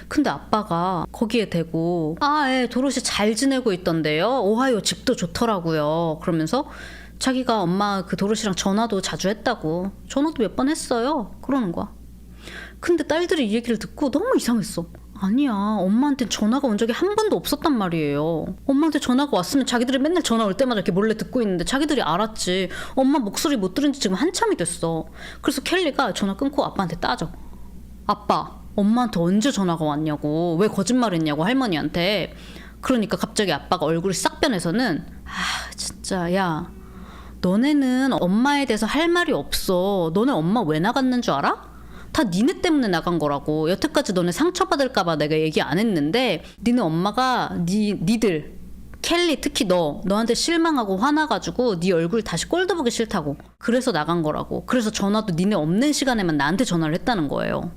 근데 아빠가 거기에 대고 예, 도로시 잘 지내고 있던데요. 오하이오 집도 좋더라고요. 그러면서 자기가 엄마 그 도로시랑 전화도 자주 했다고. 전화도 몇 번 했어요. 그러는 거야. 근데 딸들이 이 얘기를 듣고 너무 이상했어. 아니야 엄마한테 전화가 온 적이 한 번도 없었단 말이에요. 엄마한테 전화가 왔으면 자기들이 맨날 전화 올 때마다 이렇게 몰래 듣고 있는데 자기들이 알았지. 엄마 목소리 못 들은 지 지금 한참이 됐어. 그래서 켈리가 전화 끊고 아빠한테 따져. 아빠 엄마한테 언제 전화가 왔냐고. 왜 거짓말했냐고 할머니한테. 그러니까 갑자기 아빠가 얼굴이 싹 변해서는 진짜 야 너네는 엄마에 대해서 할 말이 없어. 너네 엄마 왜 나갔는 줄 알아? 다 니네 때문에 나간 거라고. 여태까지 너네 상처받을까봐 내가 얘기 안 했는데 니네 엄마가 니들 켈리 특히 너한테 실망하고 화나가지고 네 얼굴 다시 꼴도 보기 싫다고. 그래서 나간 거라고. 그래서 전화도 니네 없는 시간에만 나한테 전화를 했다는 거예요.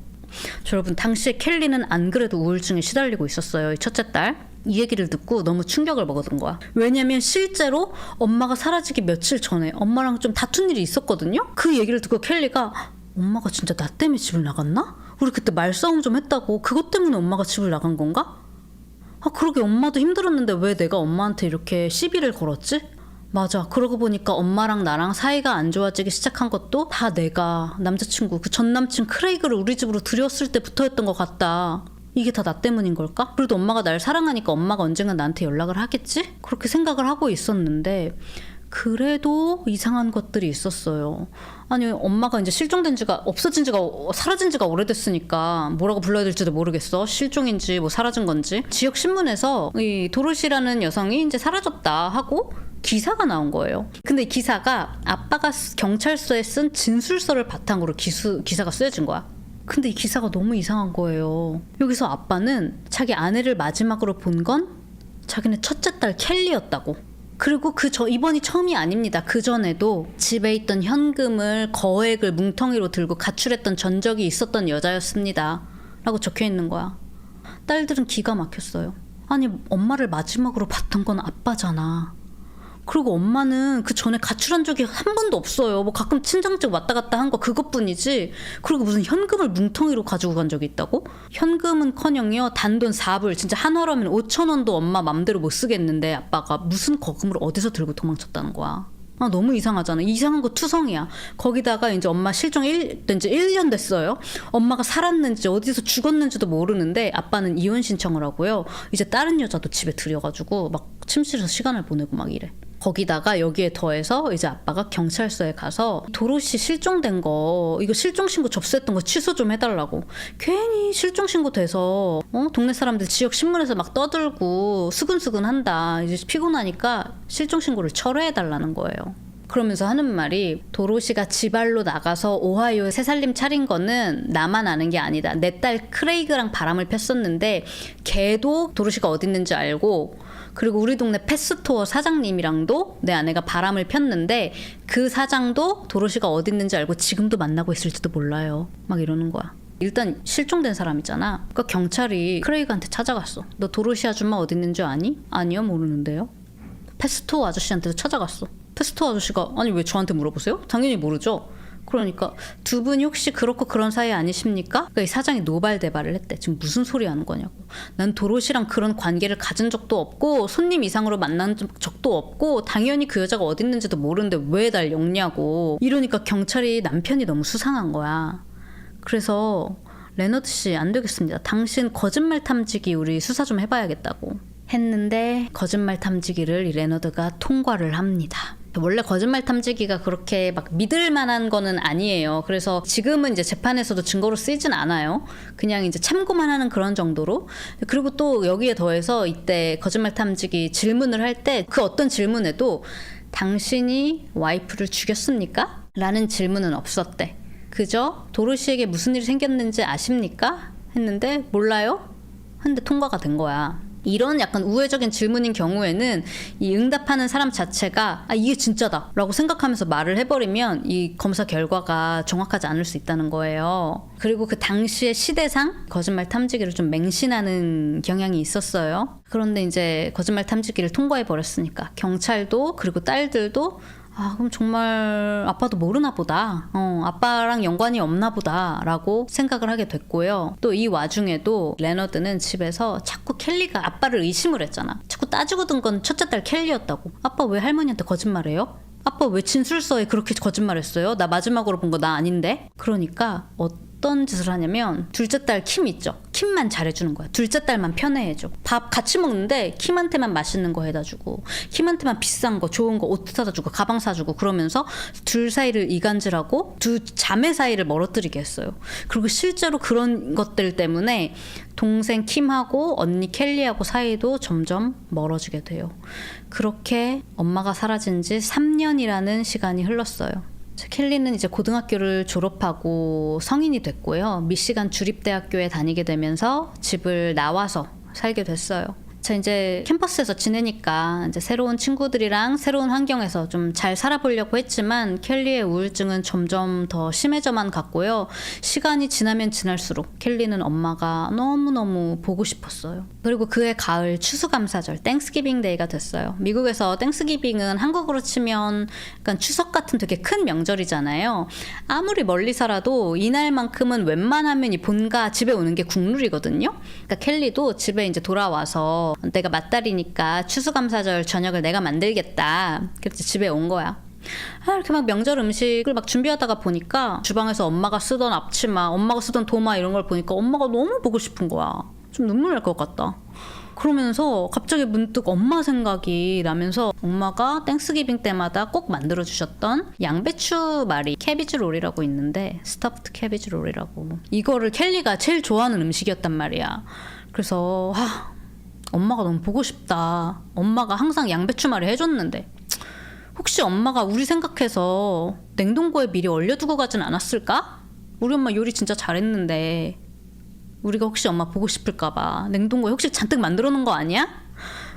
여러분 당시에 켈리는 안 그래도 우울증에 시달리고 있었어요. 이 첫째 딸. 이 얘기를 듣고 너무 충격을 먹었던 거야. 왜냐면 실제로 엄마가 사라지기 며칠 전에 엄마랑 좀 다툰 일이 있었거든요. 그 얘기를 듣고 켈리가 엄마가 진짜 나 때문에 집을 나갔나? 우리 그때 말싸움 좀 했다고. 그것 때문에 엄마가 집을 나간 건가? 그러게 엄마도 힘들었는데 왜 내가 엄마한테 이렇게 시비를 걸었지? 맞아. 그러고 보니까 엄마랑 나랑 사이가 안 좋아지기 시작한 것도 다 내가 남자친구, 그 전 남친 크레이그를 우리 집으로 들였을 때부터였던 것 같다. 이게 다 나 때문인 걸까? 그래도 엄마가 날 사랑하니까 엄마가 언젠가 나한테 연락을 하겠지? 그렇게 생각을 하고 있었는데 그래도 이상한 것들이 있었어요. 아니 엄마가 이제 실종된 지가 사라진 지가 오래됐으니까 뭐라고 불러야 될지도 모르겠어. 실종인지 뭐 사라진 건지. 지역 신문에서 이 도로시라는 여성이 이제 사라졌다 하고 기사가 나온 거예요. 근데 이 기사가 아빠가 경찰서에 쓴 진술서를 바탕으로 기사가 쓰여진 거야. 근데 이 기사가 너무 이상한 거예요. 여기서 아빠는 자기 아내를 마지막으로 본 건 자기네 첫째 딸 켈리였다고. 그리고 이번이 처음이 아닙니다. 그전에도 집에 있던 현금을 거액을 뭉텅이로 들고 가출했던 전적이 있었던 여자였습니다. 라고 적혀 있는 거야. 딸들은 기가 막혔어요. 아니 엄마를 마지막으로 봤던 건 아빠잖아. 그리고 엄마는 그 전에 가출한 적이 한 번도 없어요. 뭐 가끔 친정집 왔다 갔다 한 거 그것뿐이지. 그리고 무슨 현금을 뭉텅이로 가지고 간 적이 있다고? 현금은커녕요 단돈 4불 진짜 한화로면 5,000원도 엄마 맘대로 못 쓰겠는데 아빠가 무슨 거금을 어디서 들고 도망쳤다는 거야. 아 너무 이상하잖아. 이상한 거 투성이야. 거기다가 이제 엄마 된지 1년 됐어요. 엄마가 살았는지 어디서 죽었는지도 모르는데 아빠는 이혼 신청을 하고요. 이제 다른 여자도 집에 들여가지고 막 침실에서 시간을 보내고 막 이래. 거기다가 여기에 더해서 이제 아빠가 경찰서에 가서 도로시 실종된 거 이거 실종신고 접수했던 거 취소 좀 해달라고. 괜히 실종신고 돼서 동네 사람들 지역 신문에서 막 떠들고 수근수근 한다. 이제 피곤하니까 실종신고를 철회해달라는 거예요. 그러면서 하는 말이 도로시가 지발로 나가서 오하이오에 새 살림 차린 거는 나만 아는 게 아니다. 내 딸 크레이그랑 바람을 폈었는데 걔도 도로시가 어디 있는지 알고 그리고 우리 동네 패스토어 사장님이랑도 내 아내가 바람을 폈는데 그 사장도 도로시가 어디 있는지 알고 지금도 만나고 있을지도 몰라요. 막 이러는 거야. 일단 실종된 사람이잖아. 그러니까 경찰이 크레이그한테 찾아갔어. 너 도로시 아줌마 어디 있는 줄 아니? 아니요 모르는데요. 패스토어 아저씨한테도 찾아갔어. 패스토어 아저씨가 아니 왜 저한테 물어보세요? 당연히 모르죠. 그러니까 두 분이 혹시 그렇고 그런 사이 아니십니까? 그러니까 이 사장이 노발대발을 했대. 지금 무슨 소리 하는 거냐고. 난 도로시랑 그런 관계를 가진 적도 없고 손님 이상으로 만난 적도 없고 당연히 그 여자가 어디 있는지도 모르는데 왜 날 엮냐고. 이러니까 경찰이 남편이 너무 수상한 거야. 그래서 레너드 씨 안 되겠습니다. 당신 거짓말 탐지기 우리 수사 좀 해봐야겠다고 했는데 거짓말 탐지기를 이 레너드가 통과를 합니다. 원래 거짓말 탐지기가 그렇게 막 믿을 만한 거는 아니에요. 그래서 지금은 이제 재판에서도 증거로 쓰이진 않아요. 그냥 이제 참고만 하는 그런 정도로. 그리고 또 여기에 더해서 이때 거짓말 탐지기 질문을 할 때 그 어떤 질문에도 당신이 와이프를 죽였습니까? 라는 질문은 없었대. 그저 도로시에게 무슨 일이 생겼는지 아십니까? 했는데 몰라요? 근데 통과가 된 거야. 이런 약간 우회적인 질문인 경우에는 이 응답하는 사람 자체가 아 이게 진짜다 라고 생각하면서 말을 해버리면 이 검사 결과가 정확하지 않을 수 있다는 거예요. 그리고 그 당시의 시대상 거짓말 탐지기를 좀 맹신하는 경향이 있었어요. 그런데 이제 거짓말 탐지기를 통과해버렸으니까 경찰도 그리고 딸들도 아 그럼 정말 아빠도 모르나 보다. 아빠랑 연관이 없나 보다 라고 생각을 하게 됐고요. 또 이 와중에도 레너드는 집에서 자꾸 켈리가 아빠를 의심을 했잖아. 자꾸 따지고 든 건 첫째 딸 켈리였다고. 아빠 왜 할머니한테 거짓말해요? 아빠 왜 진술서에 그렇게 거짓말했어요? 나 마지막으로 본 거 나 아닌데? 그러니까 어떤 짓을 하냐면 둘째 딸 킴 있죠. 킴만 잘해주는 거야. 둘째 딸만 편애해줘. 밥 같이 먹는데 킴한테만 맛있는 거 해다주고 킴한테만 비싼 거 좋은 거 옷 사다 주고 가방 사주고 그러면서 둘 사이를 이간질하고 두 자매 사이를 멀어뜨리게 했어요. 그리고 실제로 그런 것들 때문에 동생 킴하고 언니 켈리하고 사이도 점점 멀어지게 돼요. 그렇게 엄마가 사라진 지 3년이라는 시간이 흘렀어요. 켈리는 이제 고등학교를 졸업하고 성인이 됐고요. 미시간 주립대학교에 다니게 되면서 집을 나와서 살게 됐어요. 자, 이제 캠퍼스에서 지내니까 이제 새로운 친구들이랑 새로운 환경에서 좀 잘 살아보려고 했지만 켈리의 우울증은 점점 더 심해져만 갔고요. 시간이 지나면 지날수록 켈리는 엄마가 너무너무 보고 싶었어요. 그리고 그해 가을 추수감사절 땡스기빙 데이가 됐어요. 미국에서 땡스기빙은 한국으로 치면 약간 추석 같은 되게 큰 명절이잖아요. 아무리 멀리 살아도 이날만큼은 웬만하면 이 본가 집에 오는 게 국룰이거든요. 그러니까 켈리도 집에 이제 돌아와서 그래서 내가 맞다리니까 추수감사절 저녁을 내가 만들겠다. 그래서 집에 온 거야. 이렇게 막 명절 음식을 막 준비하다가 보니까 주방에서 엄마가 쓰던 앞치마, 엄마가 쓰던 도마 이런 걸 보니까 엄마가 너무 보고 싶은 거야. 좀 눈물 날 것 같다. 그러면서 갑자기 문득 엄마 생각이 나면서 엄마가 땡스기빙 때마다 꼭 만들어주셨던 양배추 말이 캐비지 롤이라고 있는데, 스터프드 캐비지 롤이라고, 이거를 켈리가 제일 좋아하는 음식이었단 말이야. 그래서 엄마가 너무 보고 싶다. 엄마가 항상 양배추 말이 해줬는데 혹시 엄마가 우리 생각해서 냉동고에 미리 얼려두고 가진 않았을까? 우리 엄마 요리 진짜 잘했는데 우리가 혹시 엄마 보고 싶을까봐 냉동고에 혹시 잔뜩 만들어 놓은 거 아니야?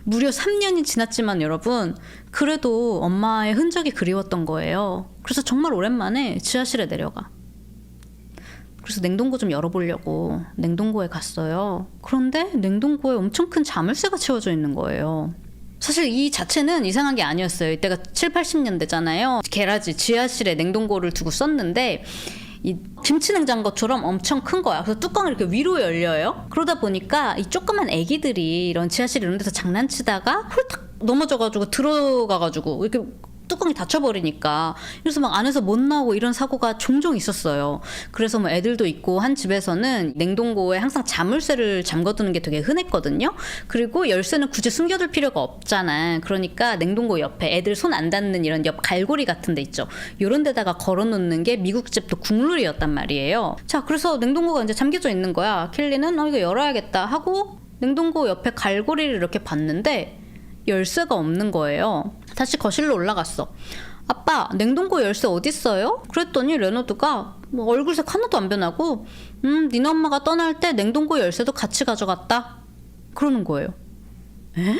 무려 3년이 지났지만 여러분, 그래도 엄마의 흔적이 그리웠던 거예요. 그래서 정말 오랜만에 지하실에 내려가. 그래서 냉동고 좀 열어보려고 냉동고에 갔어요. 그런데 냉동고에 엄청 큰 자물쇠가 채워져 있는 거예요. 사실 이 자체는 이상한 게 아니었어요. 이때가 7, 80년대잖아요. 게라지 지하실에 냉동고를 두고 썼는데 이 김치 냉장고처럼 엄청 큰 거야. 그래서 뚜껑이 이렇게 위로 열려요. 그러다 보니까 이 조그만 애기들이 이런 지하실 이런 데서 장난치다가 홀딱 넘어져가지고 들어가가지고 이렇게 뚜껑이 닫혀버리니까, 그래서 막 안에서 못 나오고 이런 사고가 종종 있었어요. 그래서 뭐 애들도 있고 한 집에서는 냉동고에 항상 자물쇠를 잠궈두는 게 되게 흔했거든요. 그리고 열쇠는 굳이 숨겨둘 필요가 없잖아. 그러니까 냉동고 옆에 애들 손 안 닿는 이런 옆 갈고리 같은 데 있죠. 요런 데다가 걸어놓는 게 미국 집도 국룰이었단 말이에요. 자, 그래서 냉동고가 이제 잠겨져 있는 거야. 켈리는 이거 열어야겠다 하고 냉동고 옆에 갈고리를 이렇게 봤는데 열쇠가 없는 거예요. 다시 거실로 올라갔어. 아빠, 냉동고 열쇠 어딨어요? 그랬더니 레너드가 뭐 얼굴색 하나도 안 변하고 니네 엄마가 떠날 때 냉동고 열쇠도 같이 가져갔다 그러는 거예요. 에?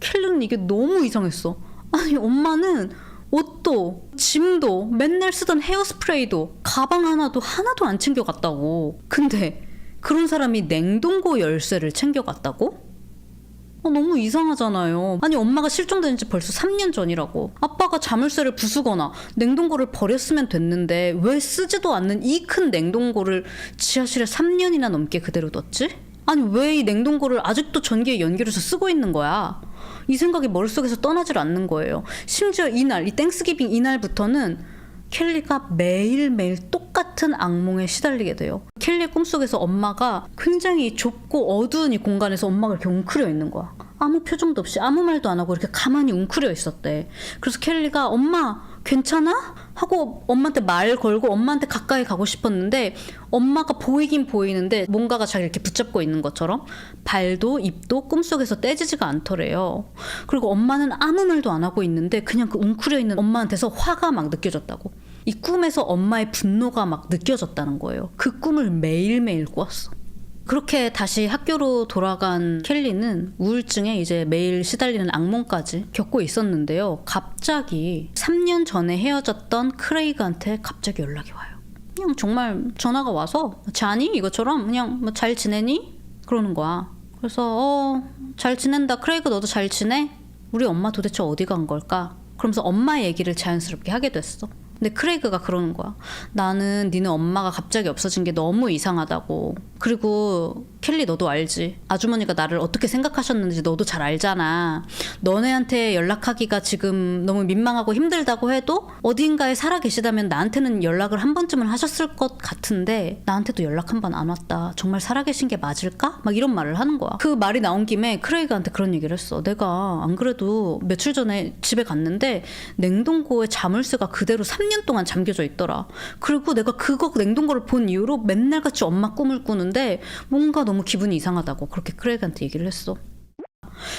켈리는 이게 너무 이상했어. 아니, 엄마는 옷도 짐도 맨날 쓰던 헤어스프레이도 가방 하나도 안 챙겨갔다고. 근데 그런 사람이 냉동고 열쇠를 챙겨갔다고? 너무 이상하잖아요. 아니, 엄마가 실종된 지 벌써 3년 전이라고. 아빠가 자물쇠를 부수거나 냉동고를 버렸으면 됐는데 왜 쓰지도 않는 이 큰 냉동고를 지하실에 3년이나 넘게 그대로 뒀지? 아니, 왜 이 냉동고를 아직도 전기에 연결해서 쓰고 있는 거야? 이 생각이 머릿속에서 떠나질 않는 거예요. 심지어 이날, 이 땡스기빙 이날부터는 켈리가 매일매일 똑같은 악몽에 시달리게 돼요. 켈리의 꿈속에서 엄마가 굉장히 좁고 어두운 이 공간에서 엄마가 이렇게 웅크려 있는 거야. 아무 표정도 없이 아무 말도 안 하고 이렇게 가만히 웅크려 있었대. 그래서 켈리가 엄마 괜찮아? 하고 엄마한테 말 걸고 엄마한테 가까이 가고 싶었는데 엄마가 보이긴 보이는데 뭔가가 자기를 이렇게 붙잡고 있는 것처럼 발도 입도 꿈속에서 떼지지가 않더래요. 그리고 엄마는 아무 말도 안 하고 있는데 그냥 그 웅크려 있는 엄마한테서 화가 막 느껴졌다고. 이 꿈에서 엄마의 분노가 막 느껴졌다는 거예요. 그 꿈을 매일매일 꿨어. 그렇게 다시 학교로 돌아간 켈리는 우울증에 이제 매일 시달리는 악몽까지 겪고 있었는데요. 갑자기 3년 전에 헤어졌던 크레이그한테 갑자기 연락이 와요. 그냥 정말 전화가 와서 자니? 이것처럼 그냥 뭐 잘 지내니? 그러는 거야. 그래서 잘 지낸다. 크레이그 너도 잘 지내? 우리 엄마 도대체 어디 간 걸까? 그러면서 엄마 얘기를 자연스럽게 하게 됐어. 근데 크레이그가 그러는 거야. 나는 니네 엄마가 갑자기 없어진 게 너무 이상하다고. 그리고 켈리 너도 알지. 아주머니가 나를 어떻게 생각하셨는지 너도 잘 알잖아. 너네한테 연락하기가 지금 너무 민망하고 힘들다고 해도 어딘가에 살아 계시다면 나한테는 연락을 한 번쯤은 하셨을 것 같은데 나한테도 연락 한 번 안 왔다. 정말 살아 계신 게 맞을까? 막 이런 말을 하는 거야. 그 말이 나온 김에 크레이그한테 그런 얘기를 했어. 내가 안 그래도 며칠 전에 집에 갔는데 냉동고에 자물쇠가 그대로 3년 동안 잠겨져 있더라. 그리고 내가 그거 냉동고를 본 이후로 맨날 같이 엄마 꿈을 꾸는데 뭔가 너무 기분이 이상하다고 그렇게 크레이그한테 얘기를 했어.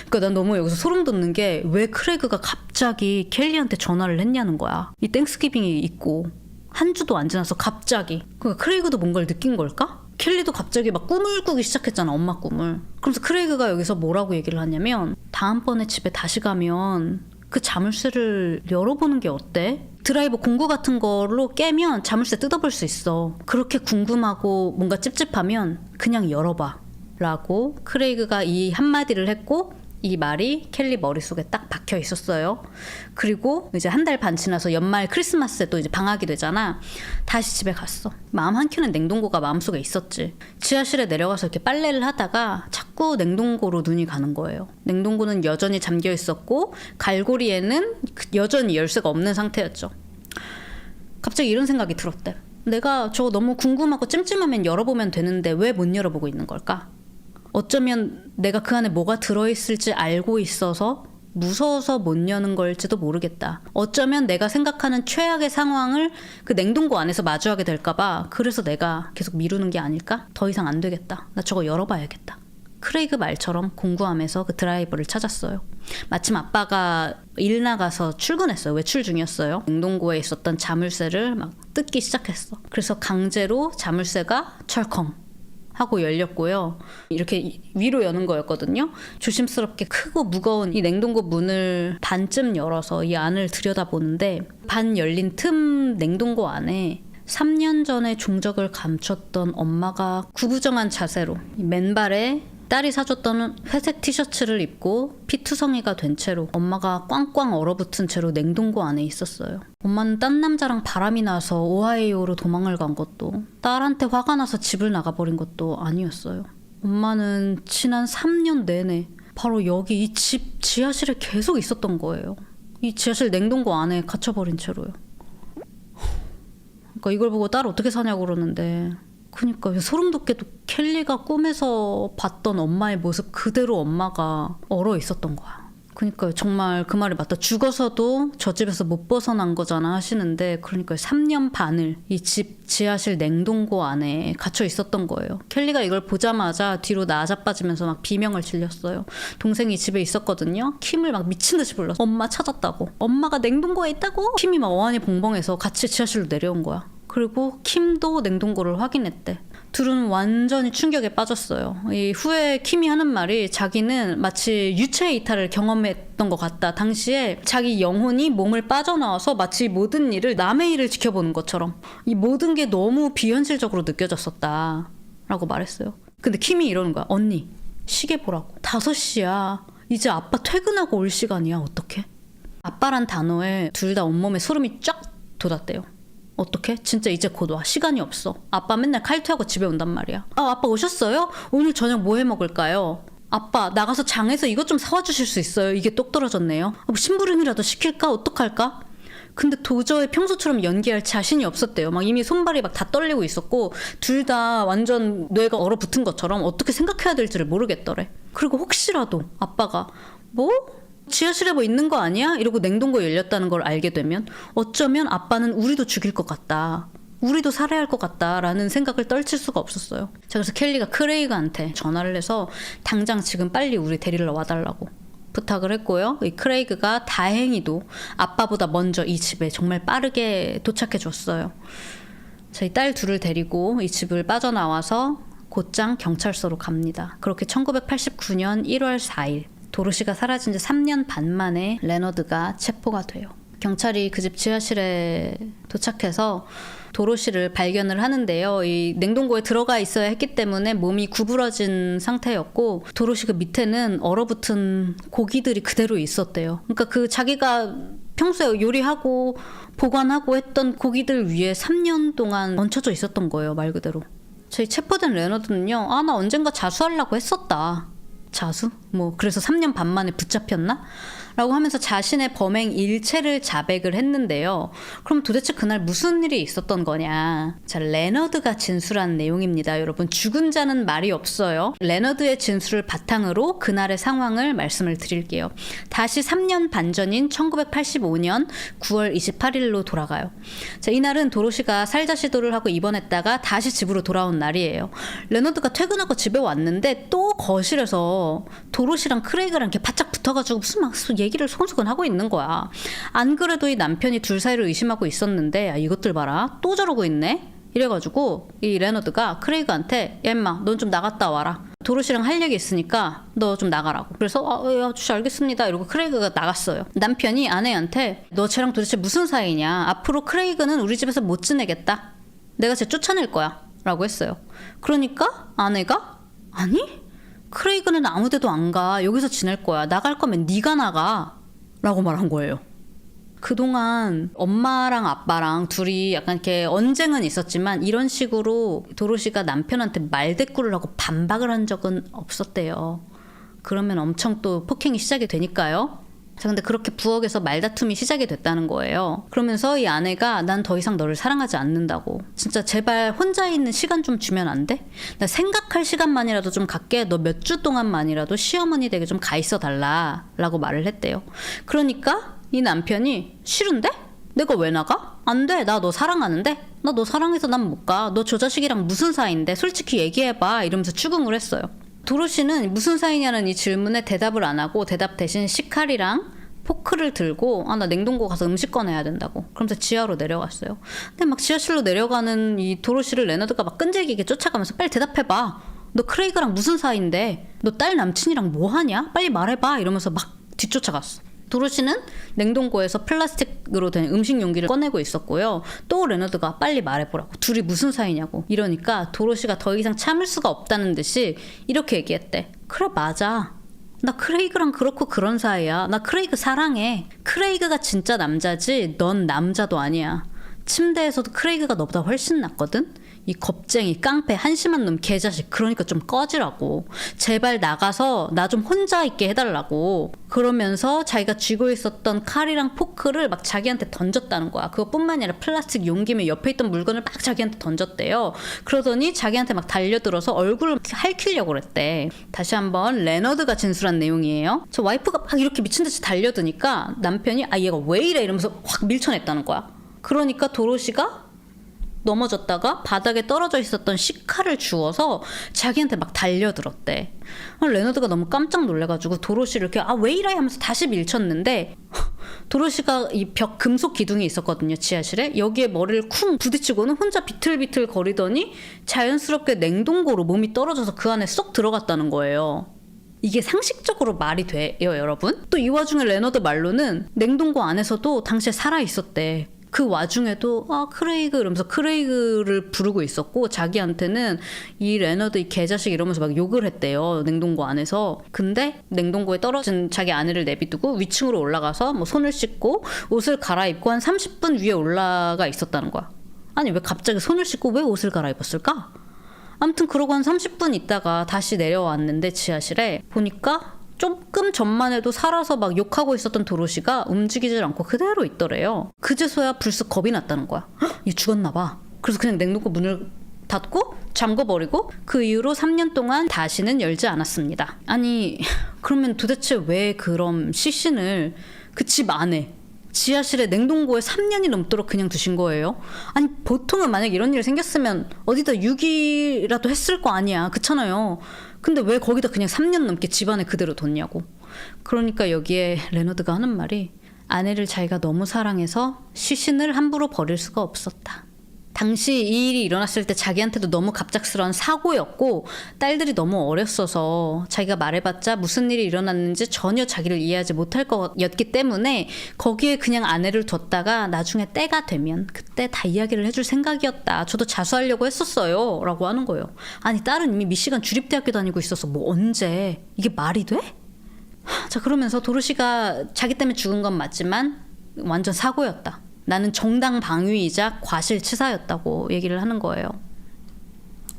그러니까 난 너무 여기서 소름 돋는 게 왜 크레이그가 갑자기 켈리한테 전화를 했냐는 거야. 이 땡스기빙이 있고 한 주도 안 지나서 갑자기. 그러니까 크레이그도 뭔가를 느낀 걸까? 켈리도 갑자기 막 꿈을 꾸기 시작했잖아, 엄마 꿈을. 그래서 크레이그가 여기서 뭐라고 얘기를 하냐면 다음번에 집에 다시 가면 그 자물쇠를 열어보는 게 어때? 드라이버 공구 같은 걸로 깨면 자물쇠 뜯어볼 수 있어. 그렇게 궁금하고 뭔가 찝찝하면 그냥 열어봐 라고 크레이그가 이 한마디를 했고 이 말이 켈리 머릿속에 딱 박혀 있었어요. 그리고 이제 한 달 반 지나서 연말 크리스마스에 또 이제 방학이 되잖아. 다시 집에 갔어. 마음 한켠엔 냉동고가 마음속에 있었지. 지하실에 내려가서 이렇게 빨래를 하다가 자꾸 냉동고로 눈이 가는 거예요. 냉동고는 여전히 잠겨 있었고 갈고리에는 여전히 열쇠가 없는 상태였죠. 갑자기 이런 생각이 들었대. 내가 저거 너무 궁금하고 찜찜하면 열어보면 되는데 왜 못 열어보고 있는 걸까? 어쩌면 내가 그 안에 뭐가 들어있을지 알고 있어서 무서워서 못 여는 걸지도 모르겠다. 어쩌면 내가 생각하는 최악의 상황을 그 냉동고 안에서 마주하게 될까봐 그래서 내가 계속 미루는 게 아닐까? 더 이상 안 되겠다. 나 저거 열어봐야겠다. 크레이그 말처럼 공구함에서 그 드라이버를 찾았어요. 마침 아빠가 일 나가서 출근했어요. 외출 중이었어요. 냉동고에 있었던 자물쇠를 막 뜯기 시작했어. 그래서 강제로 자물쇠가 철컹 하고 열렸고요. 이렇게 위로 여는 거였거든요. 조심스럽게 크고 무거운 이 냉동고 문을 반쯤 열어서 이 안을 들여다보는데 반 열린 틈 냉동고 안에 3년 전에 종적을 감췄던 엄마가 구부정한 자세로 맨발에 딸이 사줬던 회색 티셔츠를 입고 피투성이가 된 채로 엄마가 꽝꽝 얼어붙은 채로 냉동고 안에 있었어요. 엄마는 딴 남자랑 바람이 나서 오하이오로 도망을 간 것도 딸한테 화가 나서 집을 나가버린 것도 아니었어요. 엄마는 지난 3년 내내 바로 여기 이 집 지하실에 계속 있었던 거예요. 이 지하실 냉동고 안에 갇혀버린 채로요. 그러니까 이걸 보고 딸 어떻게 사냐고 그러는데 그러니까 소름 돋게도 켈리가 꿈에서 봤던 엄마의 모습 그대로 엄마가 얼어 있었던 거야. 그러니까 정말 그 말이 맞다. 죽어서도 저 집에서 못 벗어난 거잖아 하시는데 그러니까 3년 반을 이 집 지하실 냉동고 안에 갇혀 있었던 거예요. 켈리가 이걸 보자마자 뒤로 나자빠지면서 막 비명을 질렸어요. 동생이 집에 있었거든요. 킴을 막 미친 듯이 불렀어. 엄마 찾았다고. 엄마가 냉동고에 있다고. 킴이 막 어안이 봉봉해서 같이 지하실로 내려온 거야. 그리고 킴도 냉동고를 확인했대. 둘은 완전히 충격에 빠졌어요. 이 후에 킴이 하는 말이 자기는 마치 유체 이탈을 경험했던 것 같다. 당시에 자기 영혼이 몸을 빠져나와서 마치 모든 일을 남의 일을 지켜보는 것처럼 이 모든 게 너무 비현실적으로 느껴졌었다 라고 말했어요. 근데 킴이 이러는 거야. 언니 시계 보라고. 5시야. 이제 아빠 퇴근하고 올 시간이야. 어떡해? 아빠란 단어에 둘 다 온몸에 소름이 쫙 돋았대요. 어떡해? 진짜 이제 곧 와. 시간이 없어. 아빠 맨날 칼퇴하고 집에 온단 말이야. 아빠 오셨어요? 오늘 저녁 뭐 해 먹을까요? 아빠 나가서 장에서 이것 좀 사와 주실 수 있어요? 이게 똑 떨어졌네요. 뭐 심부름이라도 시킬까? 어떡할까? 근데 도저히 평소처럼 연기할 자신이 없었대요. 막 이미 손발이 막 다 떨리고 있었고 둘 다 완전 뇌가 얼어붙은 것처럼 어떻게 생각해야 될지를 모르겠더래. 그리고 혹시라도 아빠가 뭐? 지하실에 뭐 있는 거 아니야? 이러고 냉동고 열렸다는 걸 알게 되면 어쩌면 아빠는 우리도 죽일 것 같다. 우리도 살해야 할 것 같다라는 생각을 떨칠 수가 없었어요. 자, 그래서 켈리가 크레이그한테 전화를 해서 당장 지금 빨리 우리 데리러 와달라고 부탁을 했고요. 이 크레이그가 다행히도 아빠보다 먼저 이 집에 정말 빠르게 도착해 줬어요. 저희 딸 둘을 데리고 이 집을 빠져나와서 곧장 경찰서로 갑니다. 그렇게 1989년 1월 4일 도로시가 사라진 지 3년 반 만에 레너드가 체포가 돼요. 경찰이 그 집 지하실에 도착해서 도로시를 발견을 하는데요. 이 냉동고에 들어가 있어야 했기 때문에 몸이 구부러진 상태였고 도로시 그 밑에는 얼어붙은 고기들이 그대로 있었대요. 그러니까 그 자기가 평소에 요리하고 보관하고 했던 고기들 위에 3년 동안 얹혀져 있었던 거예요. 말 그대로. 저희 체포된 레너드는요. 나 언젠가 자수하려고 했었다. 자수? 뭐 그래서 3년 반 만에 붙잡혔나? 라고 하면서 자신의 범행 일체를 자백을 했는데요. 그럼 도대체 그날 무슨 일이 있었던 거냐? 자, 레너드가 진술한 내용입니다. 여러분, 죽은 자는 말이 없어요. 레너드의 진술을 바탕으로 그날의 상황을 말씀을 드릴게요. 다시 3년 반 전인 1985년 9월 28일로 돌아가요. 자, 이날은 도로시가 살자 시도를 하고 입원했다가 다시 집으로 돌아온 날이에요. 레너드가 퇴근하고 집에 왔는데 또 거실에서 도로시랑 크레이그랑 이렇게 바짝 붙어가지고 무슨 막 얘기를 소곤소곤 하고 있는 거야. 안 그래도 이 남편이 둘 사이를 의심하고 있었는데 이것들 봐라. 또 저러고 있네. 이래가지고 이 레너드가 크레이그한테 야 임마 넌 좀 나갔다 와라. 도로시랑 할 얘기 있으니까 너 좀 나가라고. 그래서 예, 아저씨 알겠습니다. 이러고 크레이그가 나갔어요. 남편이 아내한테 너 쟤랑 도대체 무슨 사이냐. 앞으로 크레이그는 우리 집에서 못 지내겠다. 내가 쟤 쫓아낼 거야. 라고 했어요. 그러니까 아내가 아니? 크레이그는 아무 데도 안 가. 여기서 지낼 거야. 나갈 거면 네가 나가. 라고 말한 거예요. 그동안 엄마랑 아빠랑 둘이 약간 이렇게 언쟁은 있었지만 이런 식으로 도로시가 남편한테 말대꾸를 하고 반박을 한 적은 없었대요. 그러면 엄청 또 폭행이 시작이 되니까요. 자, 근데 그렇게 부엌에서 말다툼이 시작이 됐다는 거예요. 그러면서 이 아내가 난 더 이상 너를 사랑하지 않는다고. 진짜 제발 혼자 있는 시간 좀 주면 안 돼? 나 생각할 시간만이라도 좀 갖게. 너 몇 주 동안만이라도 시어머니 댁에 좀 가 있어 달라 라고 말을 했대요. 그러니까 이 남편이 싫은데? 내가 왜 나가? 안 돼. 나 너 사랑하는데? 나 너 사랑해서 난 못 가. 너 저 자식이랑 무슨 사이인데? 솔직히 얘기해봐. 이러면서 추궁을 했어요. 도로시는 무슨 사이냐는 이 질문에 대답을 안 하고 대답 대신 식칼이랑 포크를 들고 나 냉동고 가서 음식 꺼내야 된다고. 그러면서 지하로 내려갔어요. 근데 막 지하실로 내려가는 이 도로시를 레너드가 막 끈질기게 쫓아가면서 빨리 대답해봐. 너 크레이그랑 무슨 사이인데? 너 딸 남친이랑 뭐 하냐? 빨리 말해봐. 이러면서 막 뒤쫓아갔어. 도로시는 냉동고에서 플라스틱으로 된 음식 용기를 꺼내고 있었고요. 또 레너드가 빨리 말해보라고. 둘이 무슨 사이냐고. 이러니까 도로시가 더 이상 참을 수가 없다는 듯이 이렇게 얘기했대. 그래 맞아. 나 크레이그랑 그렇고 그런 사이야. 나 크레이그 사랑해. 크레이그가 진짜 남자지 넌 남자도 아니야. 침대에서도 크레이그가 너보다 훨씬 낫거든. 이 겁쟁이 깡패 한심한 놈 개자식. 그러니까 좀 꺼지라고. 제발 나가서 나 좀 혼자 있게 해달라고. 그러면서 자기가 쥐고 있었던 칼이랑 포크를 막 자기한테 던졌다는 거야. 그것뿐만 아니라 플라스틱 용기며 옆에 있던 물건을 막 자기한테 던졌대요. 그러더니 자기한테 막 달려들어서 얼굴을 할퀴려고 그랬대. 다시 한번 레너드가 진술한 내용이에요. 저 와이프가 막 이렇게 미친듯이 달려드니까 남편이 얘가 왜 이래 이러면서 확 밀쳐냈다는 거야. 그러니까 도로시가 넘어졌다가 바닥에 떨어져 있었던 식칼을 주워서 자기한테 막 달려들었대. 레너드가 너무 깜짝 놀래가지고 도로시를 이렇게 왜 이래 하면서 다시 밀쳤는데 도로시가 이 벽 금속 기둥이 있었거든요. 지하실에. 여기에 머리를 쿵 부딪히고는 혼자 비틀비틀 거리더니 자연스럽게 냉동고로 몸이 떨어져서 그 안에 쏙 들어갔다는 거예요. 이게 상식적으로 말이 돼요, 여러분? 또 이 와중에 레너드 말로는 냉동고 안에서도 당시에 살아있었대. 그 와중에도 크레이그 이러면서 크레이그를 부르고 있었고 자기한테는 이 레너드 이 개자식 이러면서 막 욕을 했대요. 냉동고 안에서. 근데 냉동고에 떨어진 자기 아내를 내비두고 위층으로 올라가서 뭐 손을 씻고 옷을 갈아입고 한 30분 위에 올라가 있었다는 거야. 아니 왜 갑자기 손을 씻고 왜 옷을 갈아입었을까? 아무튼 그러고 한 30분 있다가 다시 내려왔는데 지하실에 보니까 조금 전만 해도 살아서 막 욕하고 있었던 도로시가 움직이질 않고 그대로 있더래요. 그제서야 불쑥 겁이 났다는 거야. 얘 죽었나 봐. 그래서 그냥 냉동고 문을 닫고 잠궈버리고 그 이후로 3년 동안 다시는 열지 않았습니다. 아니 그러면 도대체 왜 그럼 시신을 그 집 안에 지하실에 냉동고에 3년이 넘도록 그냥 두신 거예요? 아니 보통은 만약 이런 일이 생겼으면 어디다 유기라도 했을 거 아니야. 그렇잖아요. 근데 왜 거기다 그냥 3년 넘게 집안에 그대로 뒀냐고. 그러니까 여기에 레너드가 하는 말이 아내를 자기가 너무 사랑해서 시신을 함부로 버릴 수가 없었다. 당시 이 일이 일어났을 때 자기한테도 너무 갑작스러운 사고였고 딸들이 너무 어렸어서 자기가 말해봤자 무슨 일이 일어났는지 전혀 자기를 이해하지 못할 거였기 때문에 거기에 그냥 아내를 뒀다가 나중에 때가 되면 그때 다 이야기를 해줄 생각이었다. 저도 자수하려고 했었어요. 라고 하는 거예요. 아니 딸은 이미 미시간 주립대학교 다니고 있어서 뭐 언제. 이게 말이 돼? 자 그러면서 도로시가 자기 때문에 죽은 건 맞지만 완전 사고였다. 나는 정당 방위이자 과실치사였다고 얘기를 하는 거예요.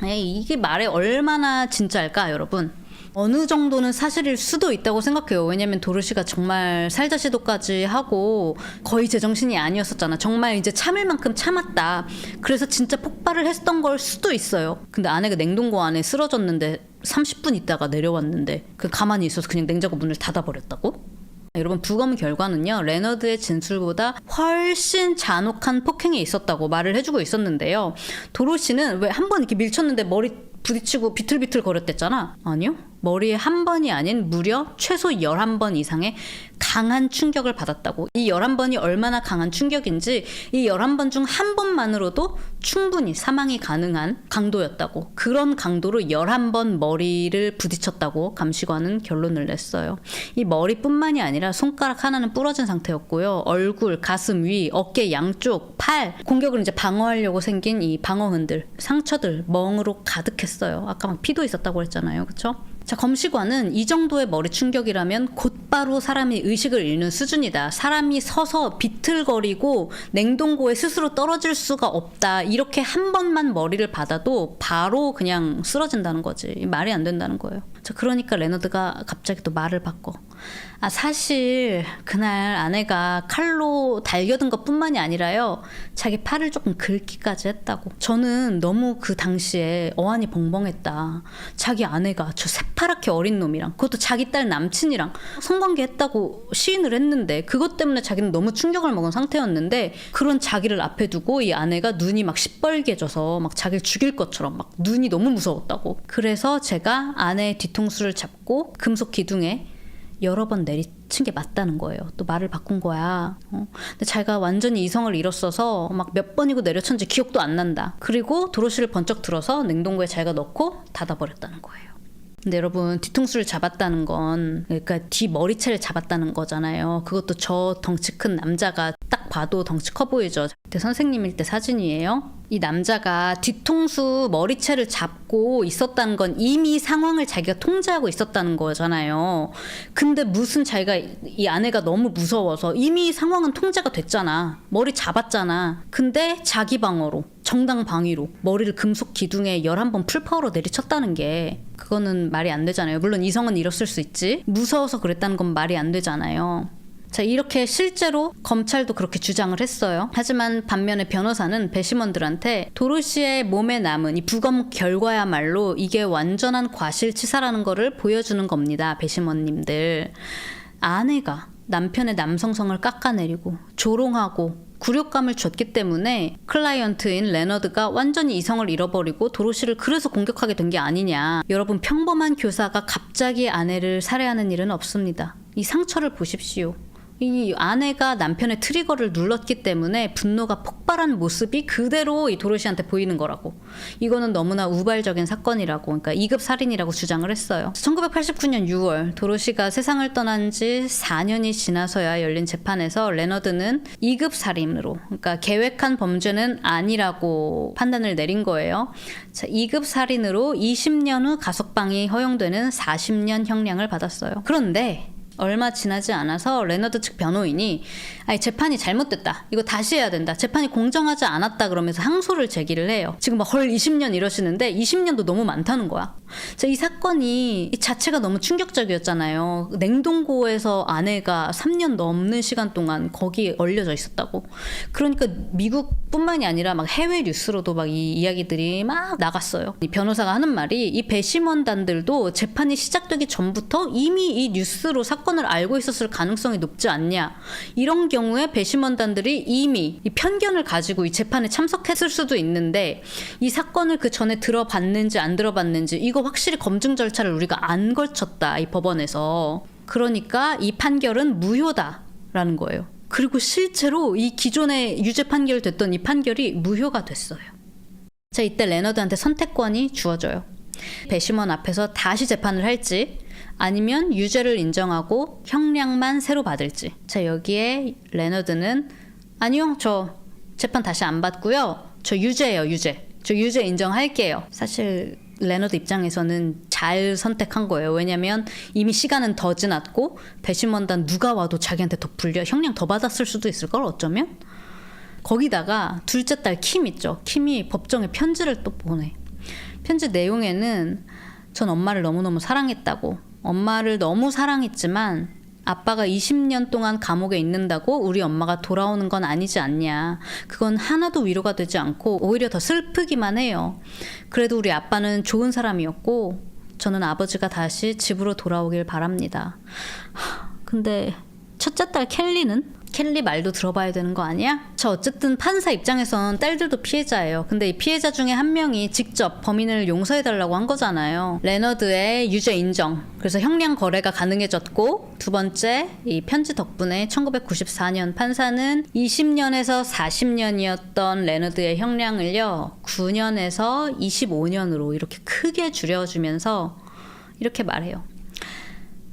이게 말에 얼마나 진짜일까 여러분? 어느 정도는 사실일 수도 있다고 생각해요. 왜냐면 도로시가 정말 살자시도까지 하고 거의 제정신이 아니었었잖아. 정말 이제 참을 만큼 참았다. 그래서 진짜 폭발을 했던 걸 수도 있어요. 근데 아내가 냉동고 안에 쓰러졌는데 30분 있다가 내려왔는데 그 가만히 있어서 그냥 냉장고 문을 닫아버렸다고? 여러분 부검 결과는요 레너드의 진술보다 훨씬 잔혹한 폭행이 있었다고 말을 해주고 있었는데요. 도로시는 왜 한 번 이렇게 밀쳤는데 머리 부딪히고 비틀비틀 거렸댔잖아. 아니요. 머리에 한 번이 아닌 무려 최소 11번 이상의 강한 충격을 받았다고. 이 11번이 얼마나 강한 충격인지 이 11번 중 한 번만으로도 충분히 사망이 가능한 강도였다고. 그런 강도로 11번 머리를 부딪혔다고 감시관은 결론을 냈어요. 이 머리뿐만이 아니라 손가락 하나는 부러진 상태였고요. 얼굴, 가슴 위, 어깨 양쪽, 팔 공격을 이제 방어하려고 생긴 이 방어흔들, 상처들 멍으로 가득했어요. 아까 막 피도 있었다고 했잖아요. 그쵸? 자, 검시관은 이 정도의 머리 충격이라면 곧바로 사람이 의식을 잃는 수준이다. 사람이 서서 비틀거리고 냉동고에 스스로 떨어질 수가 없다. 이렇게 한 번만 머리를 받아도 바로 그냥 쓰러진다는 거지. 말이 안 된다는 거예요. 자, 그러니까 레너드가 갑자기 또 말을 바꿔. 아, 사실 그날 아내가 칼로 달겨든 것뿐만이 아니라요, 자기 팔을 조금 긁기까지 했다고. 저는 너무 그 당시에 어안이 벙벙했다. 자기 아내가 저 새파랗게 어린 놈이랑, 그것도 자기 딸 남친이랑 성관계 했다고 시인을 했는데, 그것 때문에 자기는 너무 충격을 먹은 상태였는데, 그런 자기를 앞에 두고 이 아내가 눈이 막 시뻘개져서 막 자기를 죽일 것처럼 막 눈이 너무 무서웠다고. 그래서 제가 아내의 뒤통수를 잡고 금속 기둥에 여러 번 내리친 게 맞다는 거예요. 또 말을 바꾼 거야. 근데 자기가 완전히 이성을 잃었어서 막 몇 번이고 내려쳤는지 기억도 안 난다. 그리고 도로시를 번쩍 들어서 냉동고에 자기가 넣고 닫아버렸다는 거예요. 근데 여러분, 뒤통수를 잡았다는 건, 그러니까 뒤 머리채를 잡았다는 거잖아요. 그것도 저 덩치 큰 남자가 딱 봐도 덩치 커 보이죠. 그때 선생님일 때 사진이에요. 이 남자가 뒤통수 머리채를 잡고 있었다는 건 이미 상황을 자기가 통제하고 있었다는 거잖아요. 근데 무슨 자기가, 이 아내가 너무 무서워서, 이미 상황은 통제가 됐잖아. 머리 잡았잖아. 근데 자기 방어로, 정당 방위로 머리를 금속 기둥에 11번 풀파워로 내리쳤다는 게, 그거는 말이 안 되잖아요. 물론 이성은 잃었을 수 있지, 무서워서 그랬다는 건 말이 안 되잖아요. 자, 이렇게 실제로 검찰도 그렇게 주장을 했어요. 하지만 반면에 변호사는 배심원들한테 도로시의 몸에 남은 이 부검 결과야말로 이게 완전한 과실치사라는 거를 보여주는 겁니다. 배심원님들. 아내가 남편의 남성성을 깎아내리고 조롱하고 굴욕감을 줬기 때문에 클라이언트인 레너드가 완전히 이성을 잃어버리고 도로시를 그래서 공격하게 된 게 아니냐. 여러분, 평범한 교사가 갑자기 아내를 살해하는 일은 없습니다. 이 상처를 보십시오. 이 아내가 남편의 트리거를 눌렀기 때문에 분노가 폭발한 모습이 그대로 이 도로시한테 보이는 거라고. 이거는 너무나 우발적인 사건이라고, 그러니까 2급 살인이라고 주장을 했어요. 1989년 6월 도로시가 세상을 떠난 지 4년이 지나서야 열린 재판에서 레너드는 2급 살인으로, 그러니까 계획한 범죄는 아니라고 판단을 내린 거예요. 자, 2급 살인으로 20년 후 가석방이 허용되는 40년 형량을 받았어요. 그런데 얼마 지나지 않아서 레너드 측 변호인이, 아니, 재판이 잘못됐다, 이거 다시 해야 된다, 재판이 공정하지 않았다, 그러면서 항소를 제기를 해요. 지금 막 헐 20년 이러시는데 20년도 너무 많다는 거야. 자, 이 사건이 이 자체가 너무 충격적이었잖아요. 냉동고에서 아내가 3년 넘는 시간 동안 거기에 얼려져 있었다고. 그러니까 미국뿐만이 아니라 막 해외 뉴스로도 막 이 이야기들이 막 나갔어요. 이 변호사가 하는 말이, 이 배심원단들도 재판이 시작되기 전부터 이미 이 뉴스로 사건을 알고 있었을 가능성이 높지 않냐. 이런 경우에 배심원단들이 이미 이 편견을 가지고 이 재판에 참석했을 수도 있는데, 이 사건을 그 전에 들어봤는지 안 들어봤는지 이거 확실히 검증 절차를 우리가 안 걸쳤다, 이 법원에서. 그러니까 이 판결은 무효다라는 거예요. 그리고 실제로 이 기존에 유죄 판결됐던 이 판결이 무효가 됐어요. 자, 이때 레너드한테 선택권이 주어져요. 배심원 앞에서 다시 재판을 할지, 아니면 유죄를 인정하고 형량만 새로 받을지. 자, 여기에 레너드는, 아니요, 저 재판 다시 안 받고요, 저 유죄예요, 유죄. 저 유죄 인정할게요. 사실 레너드 입장에서는 잘 선택한 거예요. 왜냐면 이미 시간은 더 지났고 배심원단 누가 와도 자기한테 더 불려, 형량 더 받았을 수도 있을 걸, 어쩌면. 거기다가 둘째 딸 킴 있죠. 킴이 법정에 편지를 또 보내. 편지 내용에는, 전 엄마를 너무너무 사랑했다고, 엄마를 너무 사랑했지만 아빠가 20년 동안 감옥에 있는다고 우리 엄마가 돌아오는 건 아니지 않냐. 그건 하나도 위로가 되지 않고 오히려 더 슬프기만 해요. 그래도 우리 아빠는 좋은 사람이었고 저는 아버지가 다시 집으로 돌아오길 바랍니다. 근데 첫째 딸 켈리 말도 들어봐야 되는 거 아니야? 저 어쨌든 판사 입장에선 딸들도 피해자예요. 근데 이 피해자 중에 한 명이 직접 범인을 용서해달라고 한 거잖아요. 레너드의 유죄 인정. 그래서 형량 거래가 가능해졌고, 두 번째, 이 편지 덕분에 1994년 판사는 20년에서 40년이었던 레너드의 형량을요 9년에서 25년으로 이렇게 크게 줄여주면서 이렇게 말해요.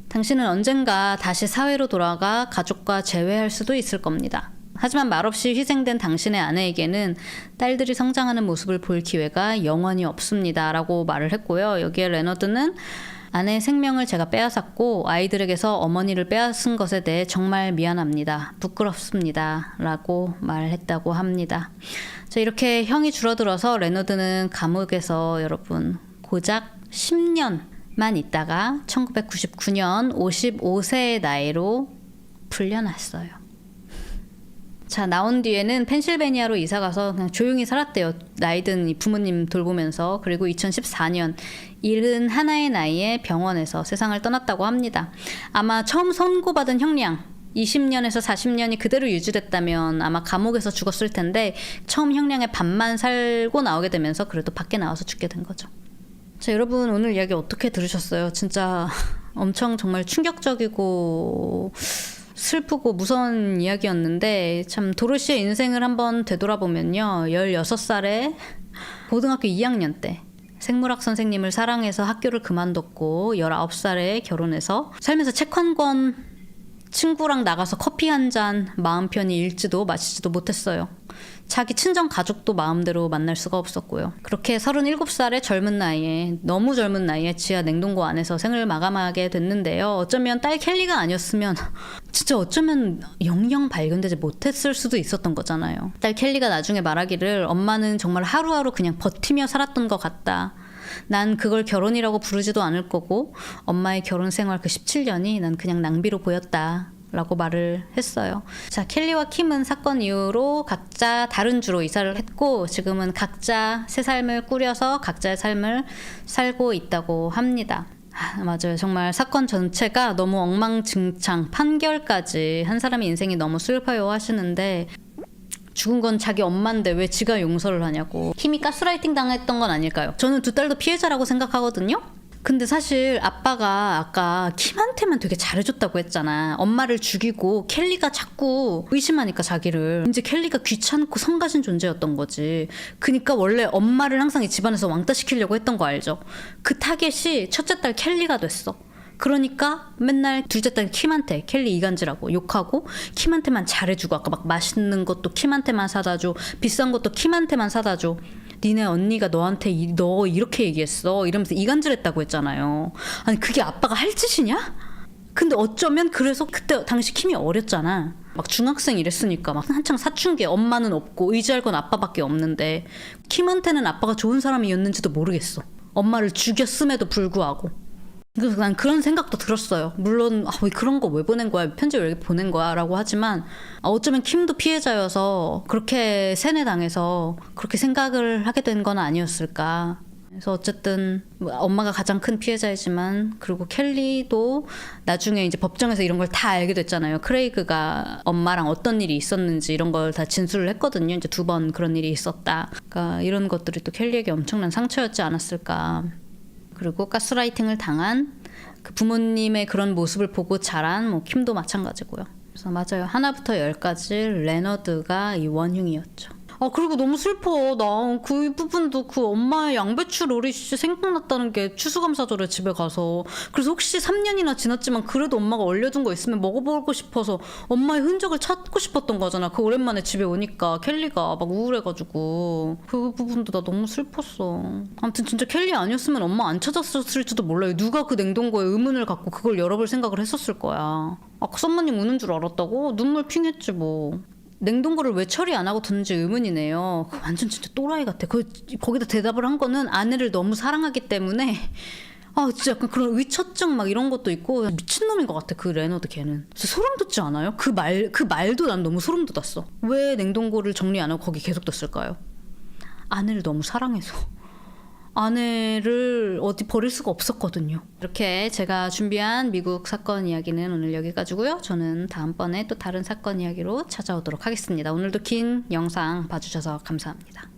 당신은 언젠가 다시 사회로 돌아가 가족과 재회할 수도 있을 겁니다. 하지만 말없이 희생된 당신의 아내에게는 딸들이 성장하는 모습을 볼 기회가 영원히 없습니다. 라고 말을 했고요. 여기에 레너드는 아내의 생명을 제가 빼앗았고 아이들에게서 어머니를 빼앗은 것에 대해 정말 미안합니다. 부끄럽습니다. 라고 말했다고 합니다. 자, 이렇게 형이 줄어들어서 레너드는 감옥에서 여러분 고작 10년만 있다가 1999년 55세의 나이로 풀려났어요. 자, 나온 뒤에는 펜실베니아로 이사가서 그냥 조용히 살았대요. 나이든 이 부모님 돌보면서. 그리고 2014년 71의 나이에 병원에서 세상을 떠났다고 합니다. 아마 처음 선고받은 형량 20년에서 40년이 그대로 유지됐다면 아마 감옥에서 죽었을 텐데 처음 형량의 반만 살고 나오게 되면서 그래도 밖에 나와서 죽게 된 거죠. 자, 여러분 오늘 이야기 어떻게 들으셨어요? 진짜 엄청 정말 충격적이고 슬프고 무서운 이야기였는데 참 도로시의 인생을 한번 되돌아보면요. 16살에 고등학교 2학년 때 생물학 선생님을 사랑해서 학교를 그만뒀고 19살에 결혼해서 살면서 책 한 권 친구랑 나가서 커피 한 잔 마음 편히 읽지도 마시지도 못했어요. 자기 친정 가족도 마음대로 만날 수가 없었고요. 그렇게 37살의 젊은 나이에 너무 젊은 나이에 지하 냉동고 안에서 생을 마감하게 됐는데요. 어쩌면 딸 켈리가 아니었으면 진짜 어쩌면 영영 발견되지 못했을 수도 있었던 거잖아요. 딸 켈리가 나중에 말하기를 엄마는 정말 하루하루 그냥 버티며 살았던 것 같다. 난 그걸 결혼이라고 부르지도 않을 거고 엄마의 결혼 생활 그 17년이 난 그냥 낭비로 보였다. 라고 말을 했어요. 자, 켈리와 킴은 사건 이후로 각자 다른 주로 이사를 했고 지금은 각자 새 삶을 꾸려서 각자의 삶을 살고 있다고 합니다. 맞아요. 정말 사건 전체가 너무 엉망진창, 판결까지 한 사람의 인생이 너무 슬퍼요 하시는데 죽은 건 자기 엄마인데 왜 지가 용서를 하냐고. 킴이 가스라이팅 당했던 건 아닐까요? 저는 두 딸도 피해자라고 생각하거든요. 근데 사실 아빠가 아까 킴한테만 되게 잘해줬다고 했잖아. 엄마를 죽이고 켈리가 자꾸 의심하니까 자기를 이제 켈리가 귀찮고 성가신 존재였던 거지. 그니까 원래 엄마를 항상 이 집안에서 왕따시키려고 했던 거 알죠? 그 타겟이 첫째 딸 켈리가 됐어. 그러니까 맨날 둘째 딸 킴한테 켈리 이간질하고 욕하고 킴한테만 잘해주고 아까 막 맛있는 것도 킴한테만 사다 줘. 비싼 것도 킴한테만 사다 줘. 니네 언니가 너한테 너 이렇게 얘기했어 이러면서 이간질했다고 했잖아요. 아니 그게 아빠가 할 짓이냐? 근데 어쩌면 그래서 그때 당시 킴이 어렸잖아. 막 중학생 이랬으니까 막 한창 사춘기에 엄마는 없고 의지할 건 아빠밖에 없는데 킴한테는 아빠가 좋은 사람이었는지도 모르겠어. 엄마를 죽였음에도 불구하고. 그래서 난 그런 생각도 들었어요. 물론 왜 그런 거 왜 보낸 거야? 편지를 왜 보낸 거야? 라고 하지만 어쩌면 킴도 피해자여서 그렇게 세뇌당해서 그렇게 생각을 하게 된 건 아니었을까. 그래서 어쨌든 엄마가 가장 큰 피해자이지만 그리고 켈리도 나중에 이제 법정에서 이런 걸 다 알게 됐잖아요. 크레이그가 엄마랑 어떤 일이 있었는지 이런 걸 다 진술을 했거든요. 이제 2번 그런 일이 있었다. 그러니까 이런 것들이 또 켈리에게 엄청난 상처였지 않았을까. 그리고 가스라이팅을 당한 그 부모님의 그런 모습을 보고 자란 뭐 킴도 마찬가지고요. 그래서 맞아요. 하나부터 10까지 레너드가 이 원흉이었죠. 그리고 너무 슬퍼. 나 그 부분도 그 엄마의 양배추 로리 진짜 생각났다는 게 추수감사절에 집에 가서. 그래서 혹시 3년이나 지났지만 그래도 엄마가 얼려둔 거 있으면 먹어보고 싶어서 엄마의 흔적을 찾고 싶었던 거잖아. 그 오랜만에 집에 오니까 켈리가 막 우울해가지고. 그 부분도 나 너무 슬펐어. 아무튼 진짜 켈리 아니었으면 엄마 안 찾았을지도 몰라요. 누가 그 냉동고에 의문을 갖고 그걸 열어볼 생각을 했었을 거야. 아까 썸머님 우는 줄 알았다고? 눈물 핑 했지 뭐. 냉동고를 왜 처리 안 하고 뒀는지 의문이네요. 완전 진짜 또라이 같아. 거기다 대답을 한 거는 아내를 너무 사랑하기 때문에 진짜 약간 그런 의처증 막 이런 것도 있고 미친놈인 것 같아. 그 레너드 걔는. 진짜 소름 돋지 않아요? 그 말도 난 너무 소름 돋았어. 왜 냉동고를 정리 안 하고 거기 계속 뒀을까요? 아내를 너무 사랑해서. 아내를 어디 버릴 수가 없었거든요. 이렇게 제가 준비한 미국 사건 이야기는 오늘 여기까지고요. 저는 다음번에 또 다른 사건 이야기로 찾아오도록 하겠습니다. 오늘도 긴 영상 봐주셔서 감사합니다.